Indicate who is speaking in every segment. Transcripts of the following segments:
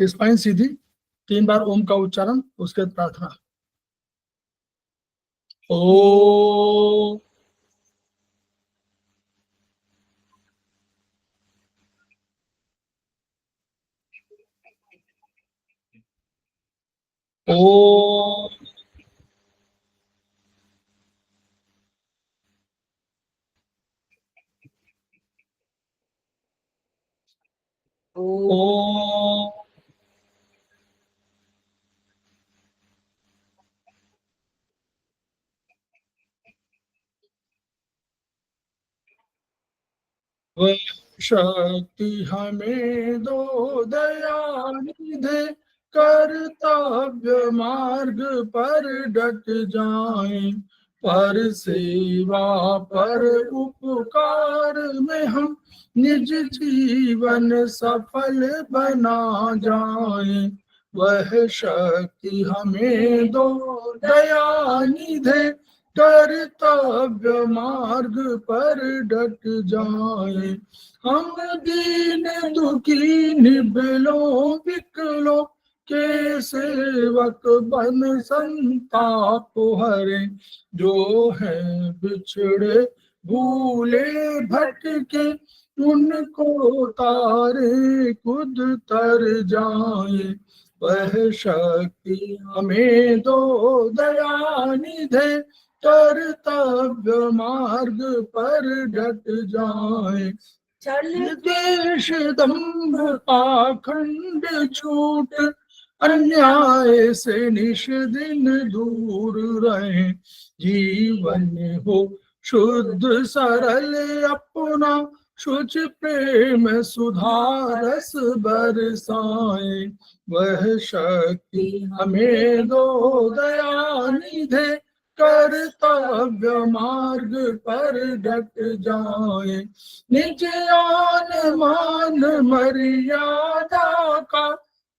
Speaker 1: Spine सीधी, 3 बार ओम का उच्चारण, उसके बाद प्रार्थना। ओ ओ ओ वह शक्ति हमें दो दयानिधे, कर्तव्य मार्ग पर डट जाएं, पर सेवा पर उपकार में हम निज जीवन सफल बना जाएं। वह शक्ति हमें दो दयानिधे, कर्तव्य मार्ग पर डट जाए। हम दीन दुखी निबलों विकलों के सेवक बन संताप हरे, जो है बिछड़े भूले भटके, उनको तारे खुद तर जाए। वह शक्ति हमें दो दयानिधे, कर्तव्य मार्ग पर डट जाए। देश दंभ पाखंड छूट, अन्याय से निश दिन दूर रहे, जीवन हो शुद्ध सरल अपना, शुच प्रेम सुधारस बरसाए। वह शक्ति हमें दो दयानिधे, कर्तव्य मार्ग पर डट जाए। निज आन मान मर्यादा का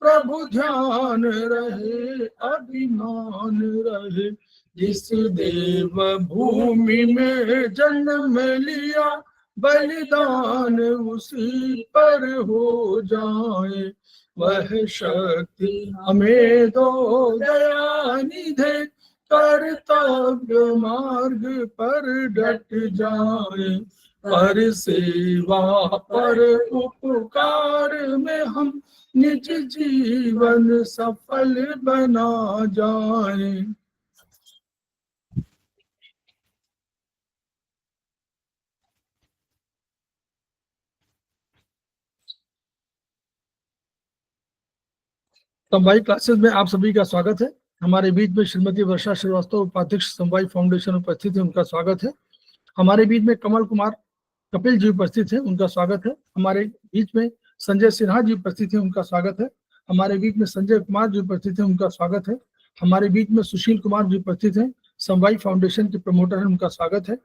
Speaker 1: प्रभु ध्यान रहे, अभिमान रहे, जिस देव भूमि में जन्म लिया, बलिदान उसी पर हो जाए। वह शक्ति हमें दो दयानिधे, कर्तव्य मार्ग पर डट जाए। पर सेवा पर उपकार में हम निज जीवन सफल बना जाए। समवायी क्लासेस में आप सभी का स्वागत है। हमारे बीच में श्रीमती वर्षा श्रीवास्तव, उपाध्यक्ष समवायी फाउंडेशन उपस्थित है, उनका स्वागत है। हमारे बीच में कमल कुमार कपिल जी उपस्थित है, उनका स्वागत है। हमारे बीच में संजय सिन्हा जी उपस्थित है, उनका स्वागत है। हमारे बीच में संजय कुमार जी उपस्थित है, उनका स्वागत है। हमारे बीच में सुशील कुमार जी उपस्थित हैं, समवायी फाउंडेशन के प्रमोटर हैं, उनका स्वागत है।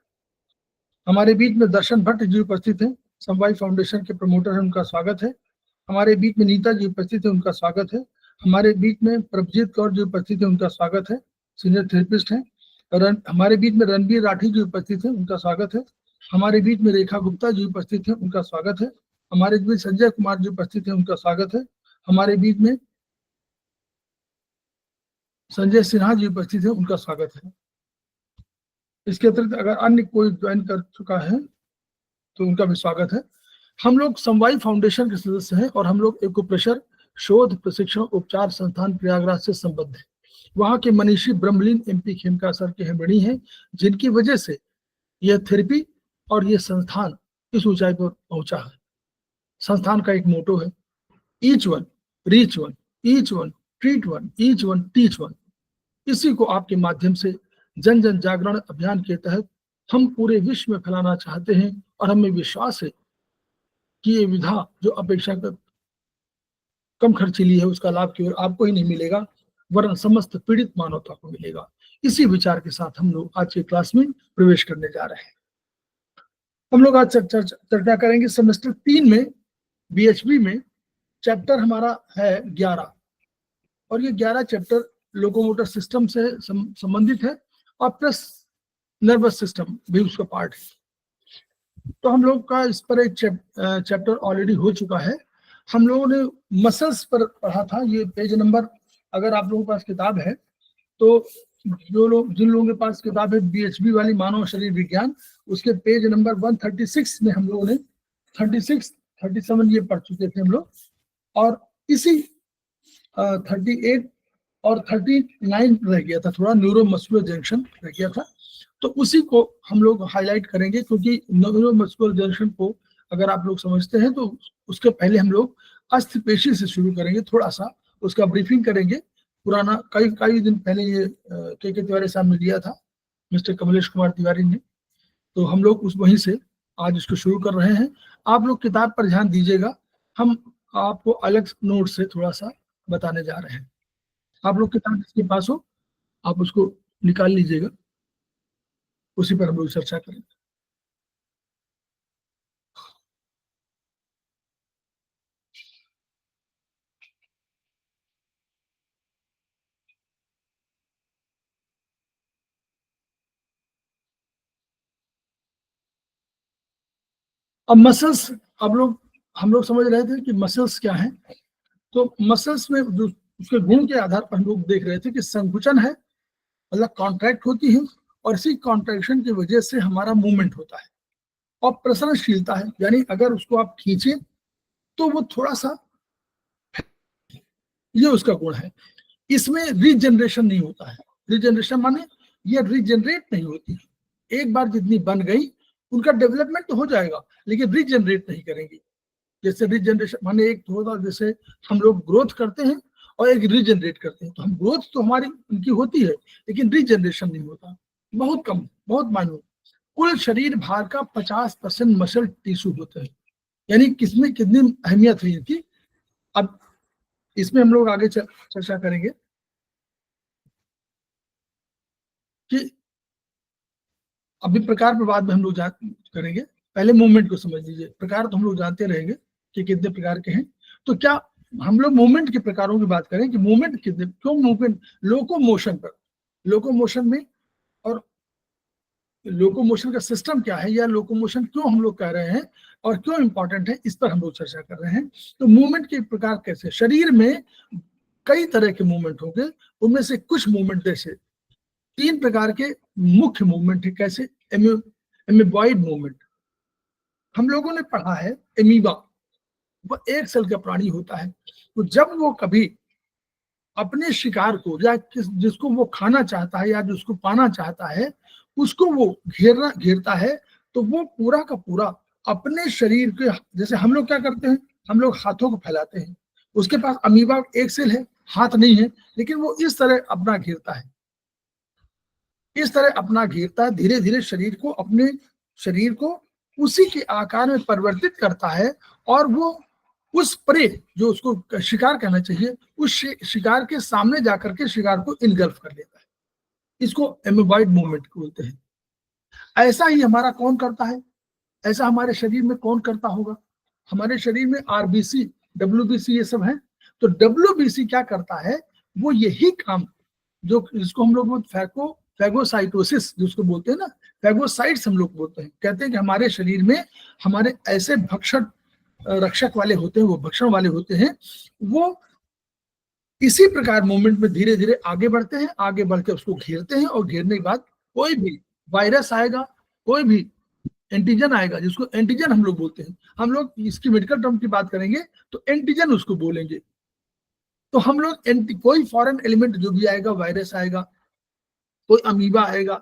Speaker 1: हमारे बीच में दर्शन भट्ट जी उपस्थित हैं, समवायी फाउंडेशन के प्रमोटर हैं, उनका स्वागत है। हमारे बीच में नीता जी उपस्थित है, उनका स्वागत है। हमारे बीच में प्रभजीत कौर जी उपस्थित है, उनका स्वागत है, सीनियर थेरेपिस्ट हैं। हमारे बीच में रणबीर राठी जी उपस्थित है, उनका स्वागत है। हमारे बीच में रेखा गुप्ता जी उपस्थित है, उनका स्वागत है। हमारे बीच संजय कुमार जी उपस्थित है, उनका स्वागत है। हमारे बीच में संजय सिन्हा जी उपस्थित है, उनका स्वागत है। इसके अतिरिक्त अगर अन्य कोई ज्वाइन कर चुका है तो उनका भी स्वागत है। हम लोग समवायी फाउंडेशन के सदस्य हैं और हम लोग एक्यूप्रेशर शोध प्रशिक्षण उपचार संस्थान प्रयागराज से संबद्ध है। वहाँ के मनीषी ब्रह्मलीन एमपी खेमका सर के हमणी हैं, जिनकी वजह से यह थेरेपी और ये संस्थान इस ऊंचाई पर पहुंचा है। संस्थान का एक मोटो है, each one reach one, each one treat one, each one teach one. इसी को आपके माध्यम से जन जन जागरण अभियान के तहत हम पूरे विश्व में फैलाना चाहते हैं और हमें विश्वास है कि ये विधा जो अपेक्षाकृत कम खर्चीली है, उसका लाभ केवल आपको ही नहीं मिलेगा वरन समस्त पीड़ित मानवता को मिलेगा। इसी विचार के साथ हम लोग आज के क्लास में प्रवेश करने जा रहे हैं। हम लोग आज चर्चा करेंगे सेमेस्टर 3 में बीएचबी में चैप्टर हमारा है 11 और ये 11 चैप्टर लोकोमोटर सिस्टम से संबंधित है और प्लस नर्वस सिस्टम भी उसका पार्ट है। तो हम लोग का इस पर एक चैप्टर ऑलरेडी हो चुका है। हम लोगों ने मसल्स पर पढ़ा था। ये पेज नंबर, अगर आप लोगों के पास किताब है तो जिन लोगों के पास किताब है बीएचबी वाली मानव शरीर विज्ञान, उसके पेज नंबर 136 में हम लोगों ने 36 37 ये पढ़ चुके थे हम लोग, और इसी 38 और 39 रह गया था, थोड़ा न्यूरो मस्कुलर जंक्शन रह गया था, तो उसी को हम लोग हाईलाइट करेंगे, क्योंकि न्यूरो मस्कुलर जंक्शन को अगर आप लोग समझते हैं तो उसके पहले हम लोग अस्थि पेशी से शुरू करेंगे, थोड़ा सा उसका ब्रीफिंग करेंगे। पुराना कई दिन पहले ये के तिवारी साहब ने दिया था, मिस्टर कमलेश कुमार तिवारी ने, तो हम लोग उस वहीं से आज इसको शुरू कर रहे हैं। आप लोग किताब पर ध्यान दीजिएगा, हम आपको अलग नोट से थोड़ा सा बताने जा रहे हैं। आप लोग किताब जिसके पास हो आप उसको निकाल लीजिएगा, उसी पर हम लोग चर्चा करेंगे। अब मसल्स, हम लोग समझ रहे थे कि मसल्स क्या है, तो मसल्स में जो उसके गुण के आधार पर हम लोग देख रहे थे कि संकुचन है, मतलब कॉन्ट्रैक्ट होती है, और इसी कॉन्ट्रैक्शन की वजह से हमारा मूवमेंट होता है। और प्रसरणशीलता है, यानी अगर उसको आप खींचे तो वो थोड़ा सा, ये उसका गुण है। इसमें रीजनरेशन नहीं होता है। रीजनरेशन माने ये रीजनरेट नहीं होती है। एक बार जितनी बन गई उनका डेवलपमेंट तो हो जाएगा, लेकिन रीजनरेट नहीं करेंगी। जैसे रीजनरेशन माने एक होता, जैसे हम लोग ग्रोथ करते हैं और एक रीजनरेट करते हैं, तो हम ग्रोथ तो हमारी उनकी होती है, लेकिन रीजनरेशन नहीं होता, बहुत कम, बहुत माइन्यूट। कुल शरीर भार का 50% मसल टिश्यू होते हैं, यानी किसमें कितनी अहमियत है इनकी। अब इसमें हम लोग आगे चर्चा करेंगे कि अभी प्रकार पर बाद में हम लोग करेंगे, पहले मूवमेंट को समझ लीजिए। प्रकार तो हम लोग जानते रहेंगे कि कितने प्रकार के हैं, तो क्या हम लोग मूवमेंट के प्रकारों की बात करें कि मूवमेंट कितने, क्यों मूवमेंट, लोकोमोशन पर, लोकोमोशन में, और लोकोमोशन का सिस्टम क्या है, या लोकोमोशन क्यों हम लोग कह रहे हैं और क्यों इंपॉर्टेंट है, इस पर हम लोग चर्चा कर रहे हैं। तो मूवमेंट के प्रकार कैसे, शरीर में कई तरह के मूवमेंट होंगे, उनमें से कुछ मूवमेंट जैसे 3 प्रकार के मुख्य मूवमेंट है। कैसे, एमीबॉइड मूवमेंट हम लोगों ने पढ़ा है। एमीबा वो एक सेल का प्राणी होता है, तो जब वो कभी अपने शिकार को या जिसको वो खाना चाहता है या जिसको पाना चाहता है उसको वो घेरता है, तो वो पूरा का पूरा अपने शरीर के, जैसे हम लोग क्या करते हैं, हम लोग हाथों को फैलाते हैं, उसके पास अमीबा एक सेल है, हाथ नहीं है, लेकिन वो इस तरह अपना घेरता है, इस तरह अपना घेरता है, धीरे धीरे शरीर को, अपने शरीर को उसी के आकार में परिवर्तित करता है, और वो उस प्रे, जो उसको शिकार कहना चाहिए, उस शिकार के सामने जाकर के शिकार को इनगल्फ कर लेता है। इसको एमीबॉइड मूवमेंट बोलते हैं। ऐसा ही हमारा कौन करता है, ऐसा हमारे शरीर में कौन करता होगा, हमारे शरीर में आरबीसी, डब्ल्यूबीसी ये सब है। तो डब्ल्यूबीसी क्या करता है, वो यही काम, जो जिसको हम लोग फैगोसाइटोसिस जिसको बोलते हैं ना, फैगोसाइट्स हम लोग बोलते हैं, कहते हैं कि हमारे शरीर में हमारे ऐसे भक्षण रक्षक वाले होते हैं, वो भक्षण वाले होते हैं, वो इसी प्रकार मूवमेंट में धीरे धीरे आगे बढ़ते हैं, आगे बढ़ के उसको घेरते हैं, और घेरने के बाद कोई भी वायरस आएगा, कोई भी एंटीजन आएगा, जिसको एंटीजन हम लोग बोलते हैं, हम लोग इसकी मेडिकल टर्म की बात करेंगे तो एंटीजन उसको बोलेंगे। तो हम लोग कोई फॉरेन एलिमेंट जो भी आएगा, वायरस आएगा, कोई अमीबा आएगा,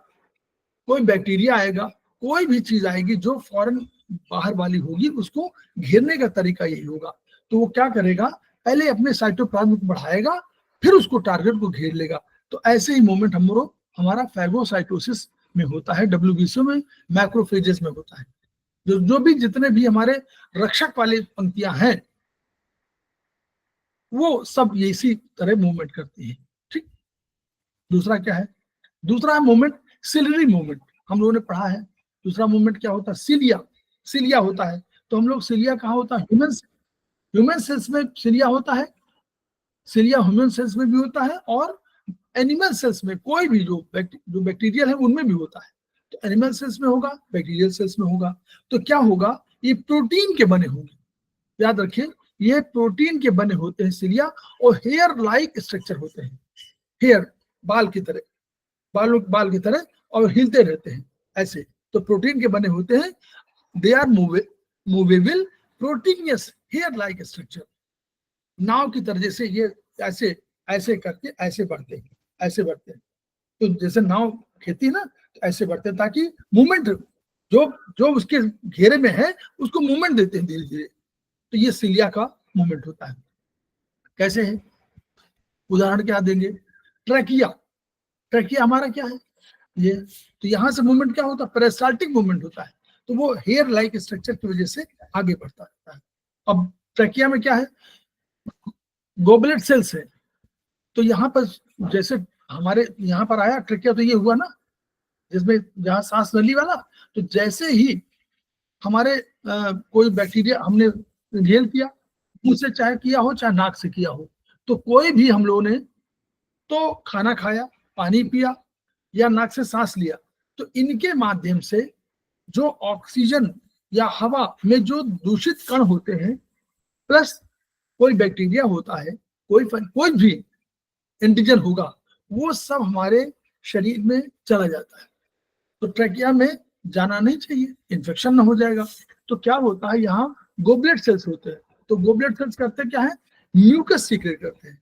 Speaker 1: कोई बैक्टीरिया आएगा, कोई भी चीज आएगी जो फॉरेन बाहर वाली होगी, उसको घेरने का तरीका यही होगा। तो वो क्या करेगा, पहले अपने साइटोप्लाज्म को बढ़ाएगा, फिर उसको टारगेट को घेर लेगा। तो ऐसे ही मूवमेंट हमारा फैगोसाइटोसिस में होता है, डब्ल्यूबीसी में, मैक्रोफेजेस में होता है। जो भी जितने भी हमारे रक्षक वाली पंक्तियां हैं वो सब इसी तरह मूवमेंट करती है। ठीक, दूसरा क्या है, दूसरा मूवमेंट सिलरी मूवमेंट, हम लोगों ने पढ़ा है। दूसरा मूवमेंट क्या होता है, सिलिया, सिलिया होता है। तो हम लोग, सिलिया कहाँ होता है, ह्यूमन सेल्स में सिलिया होता है, सिलिया ह्यूमन सेल्स में भी होता है, और एनिमल सेल्स में, कोई भी जो बैक्टीरियल है उनमें भी होता है। तो एनिमल सेल्स में होगा, बैक्टीरियल सेल्स में होगा। तो क्या होगा, ये प्रोटीन के बने होंगे, याद रखिए, ये प्रोटीन के बने होते हैं सिलिया, और हेयर लाइक स्ट्रक्चर होते हैं, हेयर बाल की तरह, बाल की तरह, और हिलते रहते हैं ऐसे। तो प्रोटीन के बने होते हैं, they are movable proteinaceous hair like structure, नाव की तरह, जैसे ये ऐसे ऐसे करके ऐसे बढ़ते हैं, ऐसे बढ़ते हैं। तो जैसे नाव खेती ना, तो ऐसे बढ़ते हैं ताकि मूवमेंट जो जो उसके घेरे में है उसको मूवमेंट देते हैं धीरे धीरे। तो ये सिलिया का मूवमेंट होता है। कैसे है, उदाहरण क्या देंगे, ट्रैकिया, ट्रैकिया हमारा क्या है ये, तो यहाँ से मूवमेंट क्या होता है, पेरिस्टाल्टिक मूवमेंट होता है, तो वो हेयर लाइक स्ट्रक्चर की वजह से आगे बढ़ता रहता है। अब ट्रैकिया में क्या है, गोबलेट सेल्स है, तो यहाँ पर जैसे हमारे यहाँ पर आया ट्रैकिया, तो ये हुआ ना जिसमें जहाँ सांस नली वाला, तो जैसे ही हमारे कोई बैक्टीरिया हमने इनहेल किया, मुंह से चाहे किया हो चाहे नाक से किया हो, तो कोई भी हम लोगों ने तो खाना खाया, पानी पिया या नाक से सांस लिया, तो इनके माध्यम से जो ऑक्सीजन या हवा में जो दूषित कण होते हैं, प्लस कोई बैक्टीरिया होता है, कोई भी एंटीजन होगा, वो सब हमारे शरीर में चला जाता है। तो ट्रैकिया में जाना नहीं चाहिए, इन्फेक्शन ना हो जाएगा। तो क्या होता है, यहाँ गोबलेट सेल्स होते हैं, तो गोबलेट सेल्स करते क्या है, म्यूकस सीक्रेट करते हैं।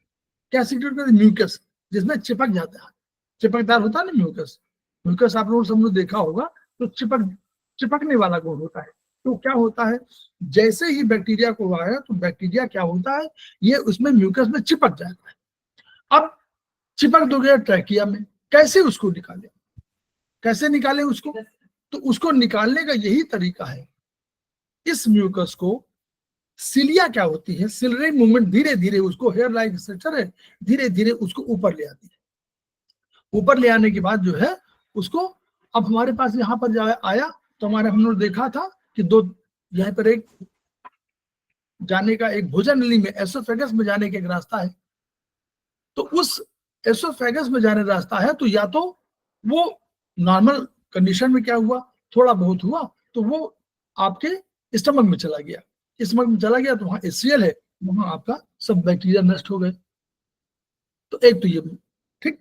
Speaker 1: क्या सीक्रेट करते हैं, म्यूकस, जिसमें चिपक जाता है, चिपकदार होता है ना म्यूकस, म्यूकस आप लोग सब लोग देखा होगा, तो चिपकने वाला गुण होता है। तो क्या होता है, जैसे ही बैक्टीरिया को आया, तो बैक्टीरिया क्या होता है, ये उसमें म्यूकस में चिपक जाता है। अब चिपक दो गया ट्रैकिया में, कैसे उसको निकाले, कैसे निकाले उसको, तो उसको निकालने का यही तरीका है, इस म्यूकस को सिलिया क्या होती है, सिलरी मूवमेंट धीरे धीरे उसको, हेयर लाइक स्ट्रक्चर है, धीरे धीरे उसको ऊपर ले आती है। ऊपर ले आने के बाद जो है उसको, अब हमारे पास यहाँ पर आया, तो हमारे हम लोग देखा था कि दो, यहाँ पर एक जाने का, एक भोजन नली में एसोफेगस में जाने का एक रास्ता है, तो उस एसोफेगस में जाने रास्ता है, तो या तो वो नॉर्मल कंडीशन में क्या हुआ, थोड़ा बहुत हुआ, तो वो आपके स्टमक में चला गया, स्टमक में चला गया, तो वहां एचसीएल है, वहां आपका सब बैक्टीरिया नष्ट हो गए। तो एक तो ये, ठीक।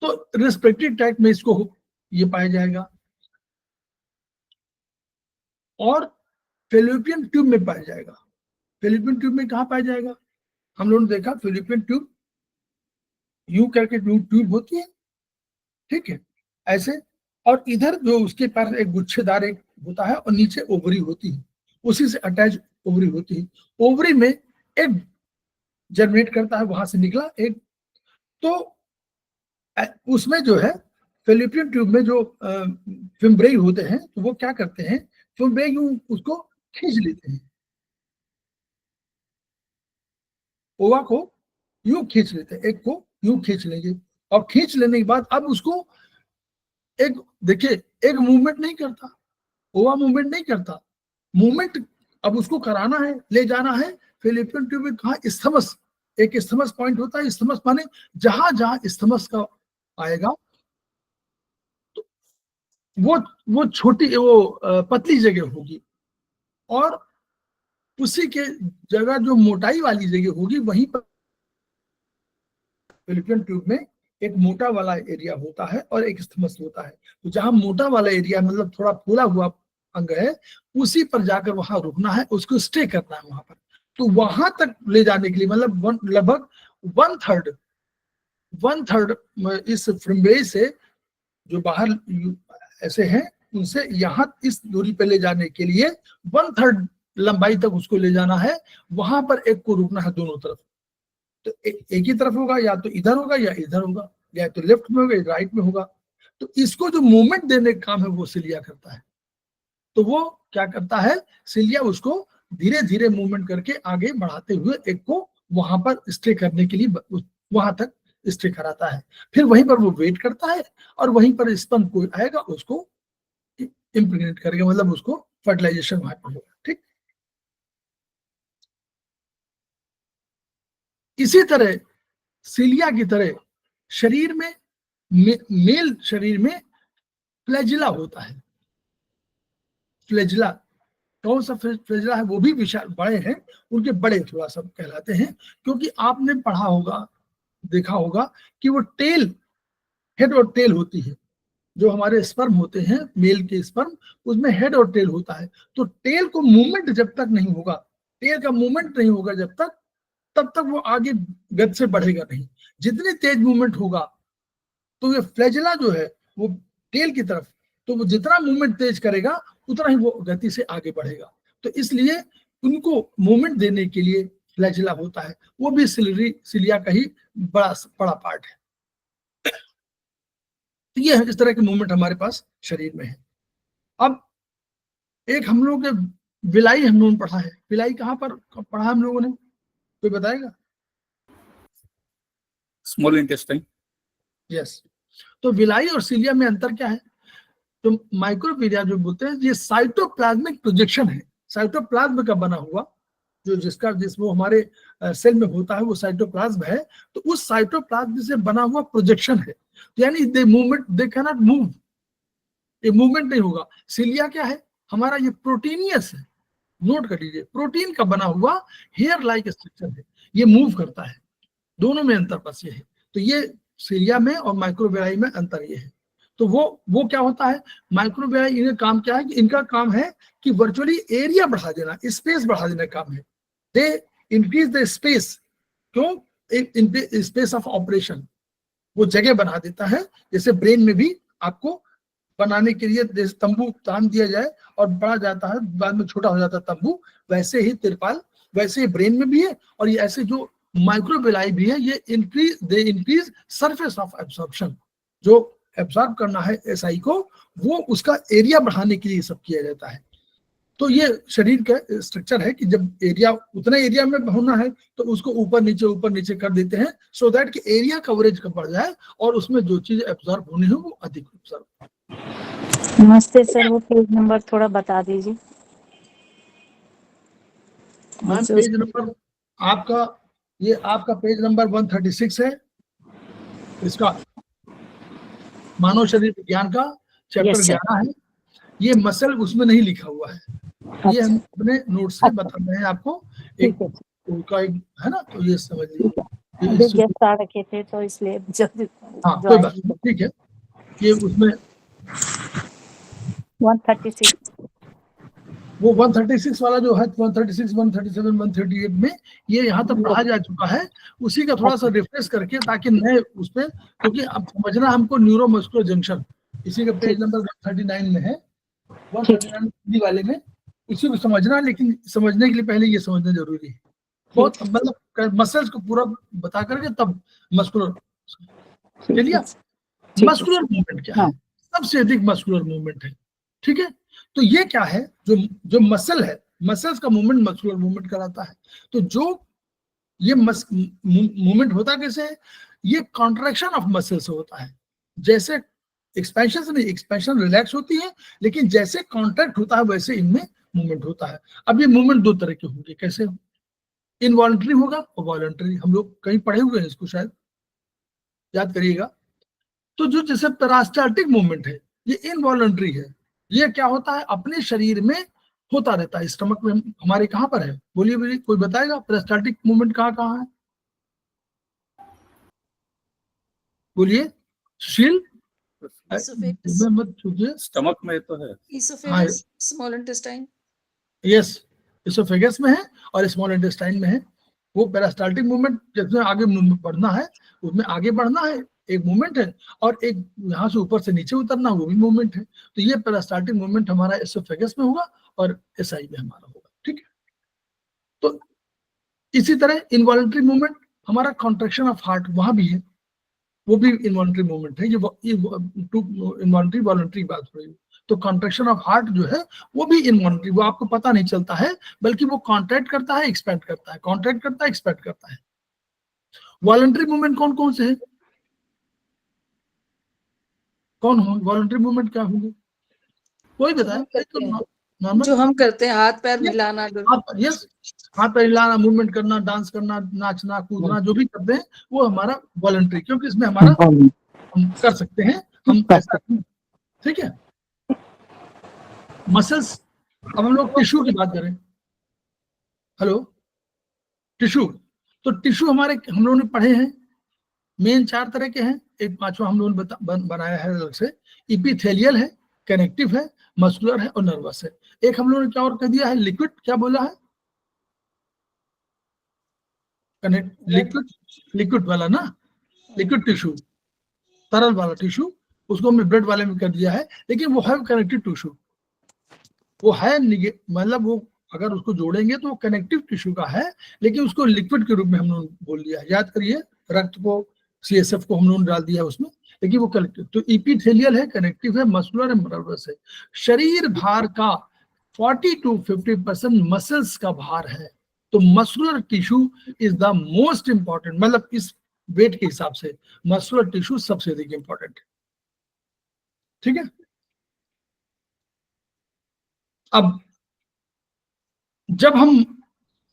Speaker 1: तो रिस्पिरेटरी ट्रैक्ट में इसको ये पाया जाएगा, और फेलोपियन ट्यूब में पाया जाएगा। फेलोपियन ट्यूब में कहाँ पाया जाएगा, हम लोगों ने देखा फेलोपियन ट्यूब यू करके ट्यूब होती है, ठीक है, ऐसे, और इधर जो उसके पास एक गुच्छेदार एक होता है, और नीचे ओवरी होती है, उसी से अटैच ओवरी होती है। ओवरी में एक जनरेट करता है, वहां से निकला एक, तो उसमें जो है फेलोपियन ट्यूब में जो फिम्ब्रेई होते हैं, तो वो क्या करते हैं, फिम्ब्रेई उसको खींच लेते हैं, ओवा को यूं खींच लेते हैं, एक को यूं खींच लेंगे, और खींच लेने के बाद अब उसको एक, देखिए, एक मूवमेंट नहीं करता, ओवा मूवमेंट नहीं करता, मूवमेंट अब उसको कराना है, ले जाना है फेलोपियन ट्यूब में, कहा स्थमस, एक स्थमस पॉइंट होता है, स्थमस माने जहां जहां स्थमस का आएगा, तो वो छोटी, वो पतली जगह होगी, और उसी के जगह जो मोटाई वाली जगह होगी, वहीं पर फेलोपियन ट्यूब में एक मोटा वाला एरिया होता है और एक स्थमस होता है। तो जहां मोटा वाला एरिया मतलब थोड़ा फूला हुआ अंग है, उसी पर जाकर वहां रुकना है, उसको स्टे करना है वहां पर। तो वहां तक ले जाने के लिए मतलब लगभग वन थर्ड इस फ्रिम्बे से जो बाहर ऐसे हैं, उनसे यहाँ इस दूरी पे ले जाने के लिए वन थर्ड लंबाई तक उसको ले जाना है, वहां पर एक को रुकना है दोनों तरफ। तो एक ही तरफ होगा, या तो इधर होगा या इधर होगा, या तो लेफ्ट में होगा या राइट में होगा। तो इसको जो मूवमेंट देने का काम है वो सिलिया करता है। तो वो क्या करता है, सिलिया उसको धीरे धीरे मूवमेंट करके आगे बढ़ाते हुए एक को वहां पर स्टे करने के लिए वहां तक स्टे कराता है। फिर वहीं पर वो वेट करता है, और वहीं पर स्पर्म कोई आएगा उसको इम्प्रेग्नेट करेगा, मतलब उसको फर्टिलाइजेशन वहां पर होगा, ठीक। इसी तरह सिलिया की तरह शरीर में, मेल शरीर में फ्लैजिला होता है, फ्लैजिला, कौन सा फ्लैजेला है वो भी विशाल बड़े हैं, उनके बड़े थोड़ा सा कहलाते हैं, क्योंकि आपने पढ़ा होगा, देखा होगा कि वो टेल, हेड और टेल होती है। जो हमारे स्पर्म होते हैं, मेल के स्पर्म, उसमें हेड और टेल होता है। तो टेल को मूवमेंट जब तक नहीं होगा, टेल का मूवमेंट नहीं होगा जब तक, तब तक वो आगे गति से बढ़ेगा नहीं। जितनी तेज मूवमेंट होगा, तो ये फ्लैजेला जो है वो टेल की तरफ, तो वो जितना मूवमेंट तेज करेगा उतना ही वो गति से आगे बढ़ेगा। तो इसलिए उनको मूवमेंट देने के लिए फ्लैजेला होता है, वो भी सिलिया का ही बड़ा बड़ा पार्ट है। तो ये है इस तरह के मूवमेंट हमारे पास शरीर में है। अब एक हम लोग विलाई हम लोगों ने पढ़ा है, विलाई कहाँ पर पढ़ा हम लोगों ने, कोई बताएगा?
Speaker 2: Small intestine.
Speaker 1: यस। तो विलाई और सिलिया में अंतर क्या है? तो माइक्रोविलिया जो बोलते हैं, ये साइटोप्लाज्मिक प्रोजेक्शन है, साइटोप्लाज्म का बना हुआ, जो जिस वो हमारे सेल में होता है वो साइटोप्लाज्म है। तो उस साइटोप्लाज्म से बना हुआ प्रोजेक्शन है, तो यानी they movement, they can not move, ये मूवमेंट नहीं होगा। सिलिया क्या है? हमारा ये प्रोटीनियस है, नोट कर लीजिए, प्रोटीन का बना हुआ हेयर लाइक स्ट्रक्चर है, ये मूव करता है। दोनों में अंतर बस ये है। तो ये सिलिया में और माइक्रोविलाई में अंतर ये है। तो वो क्या होता है, माइक्रोविलाई, इनका काम क्या है कि इनका काम है कि वर्चुअली एरिया बढ़ा देना, स्पेस बढ़ा देना काम है। दे इंक्रीज द स्पेस, क्यों? स्पेस ऑफ ऑपरेशन, वो जगह बना देता है। जैसे ब्रेन में भी आपको बनाने के लिए जैसे तंबू तान दिया जाए और बड़ा जाता है, बाद में छोटा हो जाता है तंबू, वैसे ही तिरपाल, वैसे ही ब्रेन में भी है। और ये ऐसे जो माइक्रोविलाई भी है, ये इंक्रीज सरफेस ऑफ एब्सॉर्प्शन, जो एब्सॉर्ब करना है एसआई को, वो उसका एरिया बढ़ाने के लिए सब किया जाता है। तो ये शरीर का स्ट्रक्चर है कि जब एरिया, उतना एरिया में होना है तो उसको ऊपर नीचे कर देते हैं, सो दैट कि एरिया कवरेज बढ़ जाए और उसमें जो चीज एब्सॉर्ब होनी है वो अधिक एब्सॉर्ब।
Speaker 3: नमस्ते सर, वो पेज नंबर थोड़ा बता दीजिए।
Speaker 1: मैम पेज नंबर आपका, ये आपका पेज नंबर 136 है, इसका मानव शरीर विज्ञान का चैप्टर 11 है। ये मसल उसमें नहीं लिखा हुआ है, ये हम अपने नोट से बता रहे हैं आपको। एक उनका एक है ना, तो ये समझ लीजिए
Speaker 3: रखे थे तो इसलिए जल्दी।
Speaker 1: हाँ कोई बात नहीं, ठीक है। ये उसमें
Speaker 3: 136,
Speaker 1: वो 136 वाला जो है, 136, 137, 138 में ये यहाँ तक पढ़ा जा चुका है, उसी का थोड़ा सा रिफ्रेश करके, ताकि नए उस पर, क्योंकि अब समझना हमको न्यूरोमस्कुलर जंक्शन, इसी का पेज नंबर 139 में है, 139 वाले में, इसी को समझना। लेकिन समझने के लिए पहले ये समझना जरूरी है बहुत, मतलब मसल्स को पूरा बता करके तब मस्कुलर। चलिए, मस्कुलर मूवमेंट क्या है? सबसे अधिक मस्कुलर मूवमेंट है, ठीक है। तो ये क्या है, जो मसल है, मसल्स का मूवमेंट मस्कुलर मूवमेंट कराता है। तो जो ये मूवमेंट होता कैसे है? ये कॉन्ट्रैक्शन ऑफ मसल से होता है। जैसे एक्सपेंशन से नहीं, एक्सपेंशन रिलैक्स होती है, लेकिन जैसे कॉन्ट्रैक्ट होता है वैसे इनमें मूवमेंट होता है। अब ये मूवमेंट दो तरह के होंगे, कैसे? इनवॉलंटरी होगा और वॉलंटरी। हम लोग कहीं पढ़े हुए हैं इसको, शायद याद करिएगा। तो जो जैसे पेरास्टाल्टिक मूवमेंट है, ये इनवॉलंटरी है। ये क्या होता है? अपने शरीर में होता रहता है, स्टमक में हमारे कहाँ पर है, बोलिए बोलिए, कोई बताएगा पेरास्टाल्टिक मूवमेंट कहाँ कहाँ है? बोलिए सुशील, मत छूटिए।
Speaker 2: स्टमक में तो है,
Speaker 4: oesophagus, small intestine.
Speaker 1: Yes, oesophagus में है और स्मॉल इंटेस्टाइन में है। वो पेरास्टाल्टिक मूवमेंट जिसमें आगे बढ़ना है, उसमें आगे बढ़ना है, एक मूवमेंट है, और एक यहाँ से ऊपर से नीचे उतरना, वो भी मूवमेंट है। तो ये पेरास्टाल्टिक मूवमेंट हमारा इसोफेगस में होगा और एसआई में हमारा होगा, ठीक है। तो इसी तरह इनवॉलंटरी मूवमेंट हमारा कॉन्ट्रैक्शन ऑफ हार्ट, वहां भी है, वो भी इनवॉलंटरी मूवमेंट है। ये इनवॉलंटरी वॉलंटरी बात हो रही है। तो कॉन्ट्रैक्शन ऑफ हार्ट जो है वो भी इनवॉलंटरी, वो आपको पता नहीं चलता है, बल्कि वो कॉन्ट्रैक्ट करता है, एक्सपैंड करता है, कॉन्ट्रैक्ट करता है, एक्सपैंड करता है। वॉलंटरी मूवमेंट कौन कौन से है? कौन हो वॉलंटरी मूवमेंट? क्या होंगे, कोई बताए?
Speaker 4: जो हम करते हैं, हाथ पैर मिलाना,
Speaker 1: यस, हाथ पैर हिलाना, मूवमेंट करना, डांस करना, नाचना, कूदना, जो भी करते हैं वो हमारा वॉलंटरी, क्योंकि इसमें हमारा हम कर सकते हैं, हम ऐसा, ठीक है। मसल्स अब हम लोग टिश्यू की बात करें। हेलो, टिश्यू, तो टिश्यू हमारे हम लोगों ने पढ़े हैं, मेन 4 तरह के हैं, एक 5वां हम लोगों ने बनाया है अलग से। इपिथेलियल है, कनेक्टिव है, मस्कुलर है और नर्वस है। एक हम लोगों ने क्या और कह दिया है, लिक्विड, क्या बोला है, लिक्विड, लिक्विड वाला ना, लिक्विड टिश्यू, तरल वाला टिश्यू, उसको हमने ब्लड वाले में कर दिया है, लेकिन वो है कनेक्टिव टिश्यू, वो है मतलब वो अगर उसको जोड़ेंगे तो वो कनेक्टिव टिश्यू का है, लेकिन उसको लिक्विड के रूप में हम लोग बोल दिया है। याद करिए, रक्त को, CSF को हम लोगों ने डाल दिया है उसमें, लेकिन वो कनेक्टिव। तो इपिथेलियल है, कनेक्टिव है, मस्कुलर है, नर्वस है। शरीर भार का 40 to 50% मसल्स का भार है, तो muscular tissue is the most important, मतलब इस वेट के हिसाब से मस्कुलर टिश्यू सबसे अधिक इंपॉर्टेंट है। ठीक है, अब जब हम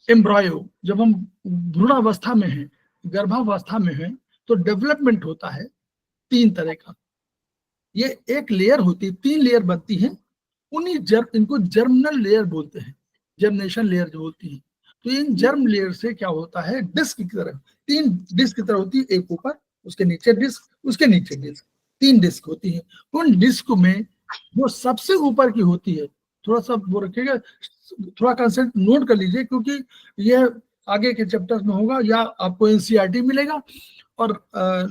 Speaker 1: एम्ब्रॉयो, जब हम भ्रूणावस्था में हैं, गर्भावस्था में हैं, तो डेवलपमेंट होता है 3 तरह का। ये एक लेयर होती है, 3 लेयर बनती हैं, इनको जर्मिनल लेयर बोलते हैं, जर्मिनेशन लेयर जो होती है। तो इन जर्म लेयर से क्या होता है, डिस्क की तरह, 3 डिस्क की तरह होती है, एक ऊपर, उसके नीचे डिस्क, उसके नीचे डिस्क, 3 डिस्क होती है। उन डिस्क में जो सबसे ऊपर की होती है, थोड़ा सा वो रखिएगा, थोड़ा कंसेप्ट नोट कर लीजिए, क्योंकि यह आगे के चैप्टर्स में होगा या आपको NCERT मिलेगा, और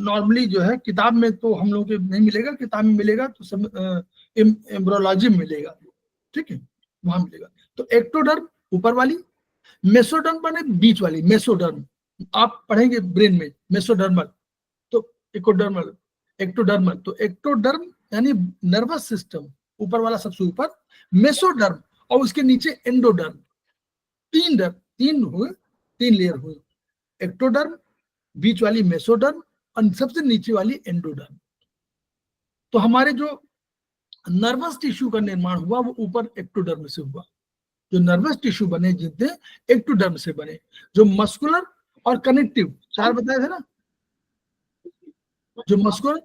Speaker 1: नॉर्मली जो है किताब में तो हम लोग के नहीं मिलेगा, किताब में मिलेगा तो एम्ब्रोलॉजी में मिलेगा, ठीक है, वहां मिलेगा। तो एक्टोडर्म ऊपर वाली, मेसोडर्म बने बीच वाली, मेसोडर्म आप पढ़ेंगे ब्रेन में, मेसोडर्मल, तो इकोडर्मल, एक्टोडर्मल। तो एक्टोडर्म यानी नर्वस सिस्टम, ऊपर वाला सबसे ऊपर, मेसोडर्म, और उसके नीचे एंडोडर्म। 3 हुए, 3 लेयर हुई, एक्टोडर्म, बीच वाली मेसोडर्म, और सबसे नीचे वाली एंडोडर्म। तो हमारे जो नर्वस टिश्यू का निर्माण हुआ वो ऊपर एक्टोडर्म से हुआ, जो नर्वस टिश्यू बने जितने एक्टोडर्म से बने। जो मस्कुलर और कनेक्टिव 4 बताए थे ना, जो मस्कुलर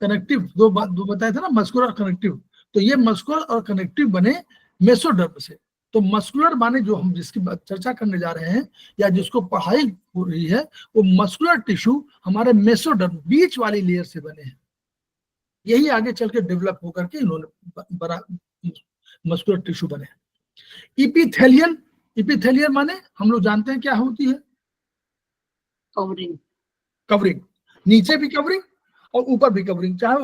Speaker 1: कनेक्टिव दो बताए थे ना, मस्कुलर और कनेक्टिव, तो ये मस्कुलर और कनेक्टिव बने मेसोडर्म से। तो मस्कुलर माने जो हम जिसकी चर्चा करने जा रहे हैं या जिसको पढ़ाई हो रही है, वो मस्कुलर टिश्यू हमारे मेसोडर्म बीच वाली लेयर से बने हैं। यही आगे चल के डेवलप होकर के इन्होंने बड़ा मस्कुलर टिश्यू बने। इपिथेलियल, इपिथेलियल माने हम लोग जानते हैं क्या होती है,
Speaker 4: कवरिंग,
Speaker 1: कवरिंग, नीचे भी कवरिंग और ऊपर भी कवरिंग, चाहे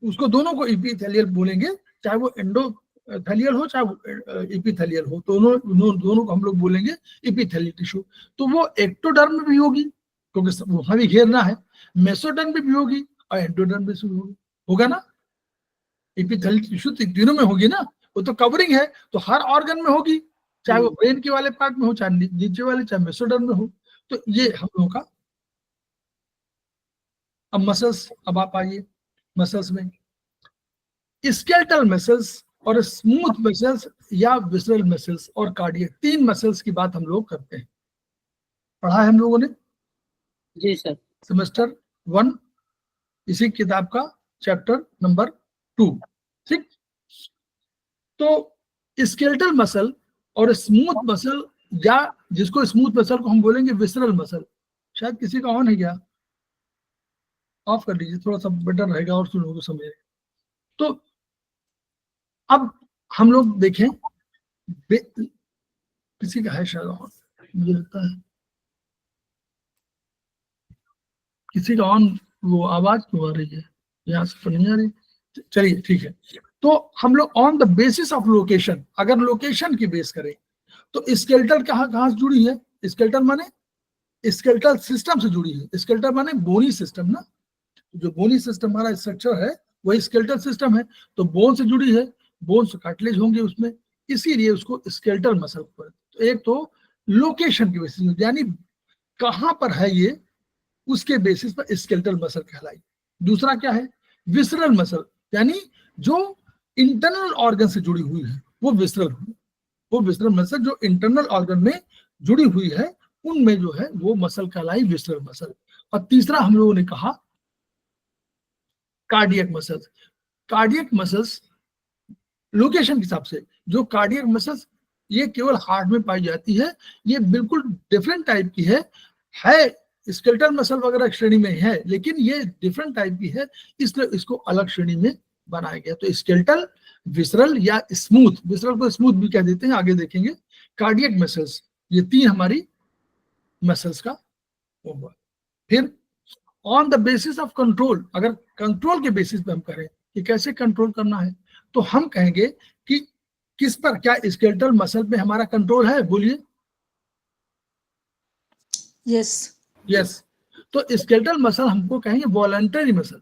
Speaker 1: उसको दोनों को इपिथेलियल बोलेंगे, चाहे वो एंडोथेलियल हो चाहे वो इपिथेलियल हो, दोनों को हम लोग बोलेंगे इपिथेलियल टिश्यू। तो वो एक्टोडर्म में भी होगी क्योंकि वहां भी घेरना है, मेसोडर्म में भी होगी और एंडोडर्म में भी होगी, होगा ना। इपिथेलियल टिश्यू तीनों में होगी ना, वो तो कवरिंग है, तो हर ऑर्गन में होगी, चाहे वो ब्रेन के वाले पार्ट में हो, चाहे नीचे वाले, चाहे मेसोडर्म में हो। तो ये हम लोगों का। अब मसल्स, अब आप आइए मसल्स में, स्केलेटल मसल्स और स्मूथ मसल्स या विसरल मसल्स और कार्डियक, 3 मसल्स की बात हम लोग करते हैं। पढ़ा है हम लोगों ने
Speaker 4: जी सर,
Speaker 1: सेमेस्टर 1 इसी किताब का चैप्टर नंबर 2, ठीक। तो स्केलेटल मसल और स्मूथ मसल, या जिसको स्मूथ मसल को हम बोलेंगे विसरल मसल, शायद किसी का ऑन है क्या, ऑफ कर लीजिए, थोड़ा सा बेटर रहेगा और सुन लोग समझेगा। तो अब हम लोग देखें, किसी का है शायद ऑन, मुझे लगता है किसी का ऑन, वो आवाज क्यों आ रही है, यहाँ से तो नहीं आ रही, चलिए ठीक है। तो हम लोग on the basis of location, अगर लोकेशन की बेस करें तो स्केलेटल कहाँ से जुड़ी है, स्केलेटल माने स्केलेटल सिस्टम से जुड़ी है, स्केलेटल माने बोनी सिस्टम ना, जो बोनी सिस्टम हमारा स्ट्रक्चर है वही स्केलेटल सिस्टम है, तो बोन से जुड़ी है, बोन से कार्टिलेज होंगे उसमें, इसीलिए उसको स्केलेटल मसल। तो एक तो लोकेशन की बेसिस, यानी कहां पर है ये, उसके बेसिस पर स्केलेटल मसल कहलाई। दूसरा क्या है, विसरल मसल, यानी जो इंटरनल ऑर्गन से जुड़ी हुई है वो विसरल हुई, वो विसरल मसल जो इंटरनल ऑर्गन में जुड़ी हुई है उनमें जो है वो मसल कहलाई विसरल मसल। और तीसरा हम लोगों ने कहा cardiac muscles. Cardiac muscles location के हिसाब से। जो कार्डियक मसल्स ये केवल हार्ट में पाई जाती है, ये बिल्कुल डिफरेंट टाइप की है स्केलेटल मसल वगैरह श्रेणी में है, लेकिन ये डिफरेंट टाइप की है, इसलिए इसको अलग श्रेणी में बनाया गया। तो स्केलेटल, विसरल या स्मूथ, विसरल को स्मूथ भी कह देते हैं, आगे देखेंगे। कार्डियक मसल्स, ये तीन हमारी मसल्स का होगा। फिर on the basis of control, अगर कंट्रोल के बेसिस पे हम करें कि कैसे कंट्रोल करना है, तो हम कहेंगे कि किस पर, क्या स्केलेटल मसल पे हमारा कंट्रोल है, बोलिए।
Speaker 5: Yes
Speaker 1: yes. तो स्केलेटल मसल हमको कहेंगे वॉलंटरी मसल,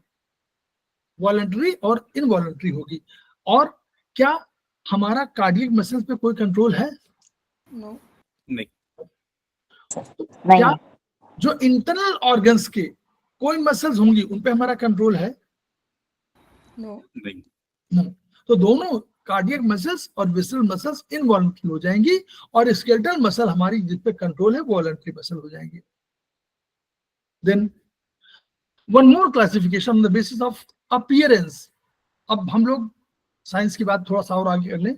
Speaker 1: वॉलंटरी और इनवॉलंटरी होगी। और क्या हमारा कार्डियक मसल्स पे कोई कंट्रोल है?
Speaker 5: नो
Speaker 2: नहीं।
Speaker 3: नहीं
Speaker 1: क्या
Speaker 3: है।
Speaker 1: जो इंटरनल ऑर्गन्स के कोई मसल्स होंगी उन पे हमारा कंट्रोल है?
Speaker 5: नो
Speaker 2: नहीं।
Speaker 1: नो। तो दोनों कार्डियक मसल्स और विसरल मसल्स इनवॉलंटरी हो जाएंगी, और स्केलेटल मसल हमारी जिस पे कंट्रोल है वॉलंटरी मसल हो जाएंगी। Then one more classification on the basis of appearance. अब हम लोग साइंस की बात थोड़ा सा और आगे कर लें।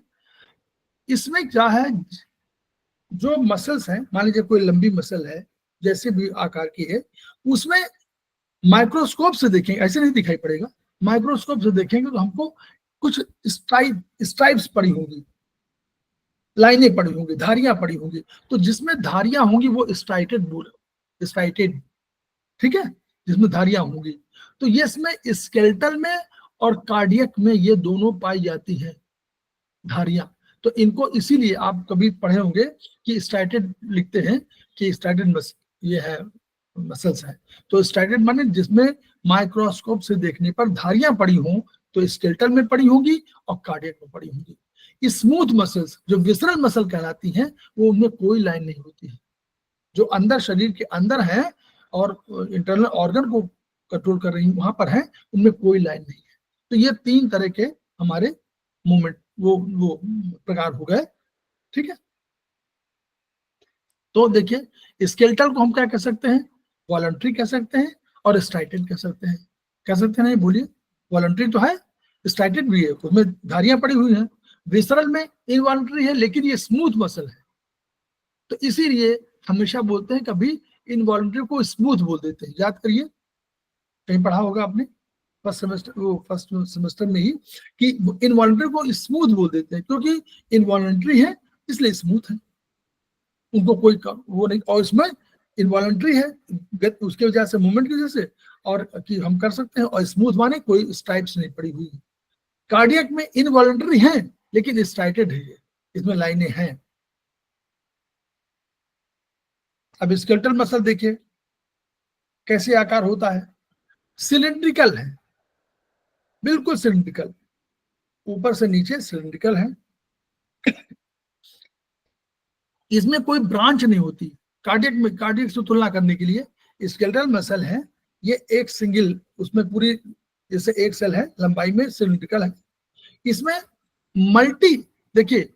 Speaker 1: इसमें क्या है, जो मसल्स हैं, मान लीजिए कोई लंबी मसल है जैसे भी आकार की है, उसमें माइक्रोस्कोप से देखेंगे, ऐसे नहीं दिखाई पड़ेगा, माइक्रोस्कोप से देखेंगे तो हमको कुछ स्ट्राइप्स पड़ी होंगी, लाइनें पड़ी होंगी, धारियां पड़ी होंगी। तो जिसमें धारियां होंगी वो स्ट्राइटेड, ठीक है, जिसमें धारियां होंगी। तो ये इसमें स्केलेटल में और कार्डियक में ये दोनों पाई जाती हैं धारियां। तो इनको इसीलिए आप कभी पढ़े होंगे कि स्ट्राइटेड लिखते हैं, कि स्ट्राइटेड ये है मसल्स है। तो स्ट्राइटेड माने जिसमें माइक्रोस्कोप से देखने पर धारियां पड़ी हों, तो स्केलेटल में पड़ी होंगी और कार्डियक में पड़ी होंगी। स्मूथ मसल्स जो विसरल मसल कहलाती हैं, वो उनमें कोई लाइन नहीं होती है, जो अंदर शरीर के अंदर है और इंटरनल ऑर्गन को कंट्रोल कर रही वहां पर है, उनमें कोई लाइन नहीं है। तो ये तीन तरह के हमारे मूवमेंट वो प्रकार हो गए, ठीक है। तो देखिए स्केलेटल को हम क्या कह सकते हैं, वॉलंटरी कह सकते हैं और स्ट्राइटेड कह सकते हैं। कह सकते हैं नहीं, बोलिए। वॉलंटरी तो है, स्ट्राइटेड भी है, उसमें धारियां पड़ी हुई हैं। विसरल में इनवॉलंटरी है, लेकिन ये स्मूथ मसल है, तो इसीलिए हमेशा बोलते हैं, कभी इनवॉलंटरी को स्मूथ बोल देते हैं। याद करिए, कहीं पढ़ा होगा आपने फर्स्ट सेमेस्टर में ही, कि इनवॉलंटरी को स्मूथ बोल देते हैं, क्योंकि इनवॉलंटरी है इसलिए स्मूथ है, उनको कोई वो नहीं। और इसमें इनवॉलंटरी है उसके वजह से, मूवमेंट की वजह से, और कि हम कर सकते हैं। और स्मूथ माने कोई स्ट्राइप्स नहीं पड़ी हुई। कार्डियक में इनवॉलंटरी है लेकिन स्ट्राइटेड है, इसमें लाइनें हैं। अब स्केलेटल मसल देखिए कैसे आकार होता है, सिलिंड्रिकल है, बिल्कुल सिलिंड्रिकल, ऊपर से नीचे सिलिंड्रिकल है। इसमें कोई ब्रांच नहीं होती। कार्डियक से तुलना करने के लिए स्केलेटल मसल है, ये एक सिंगल, उसमें पूरी जैसे एक सेल है लंबाई में, सिलिंड्रिकल है। इसमें मल्टी, देखिए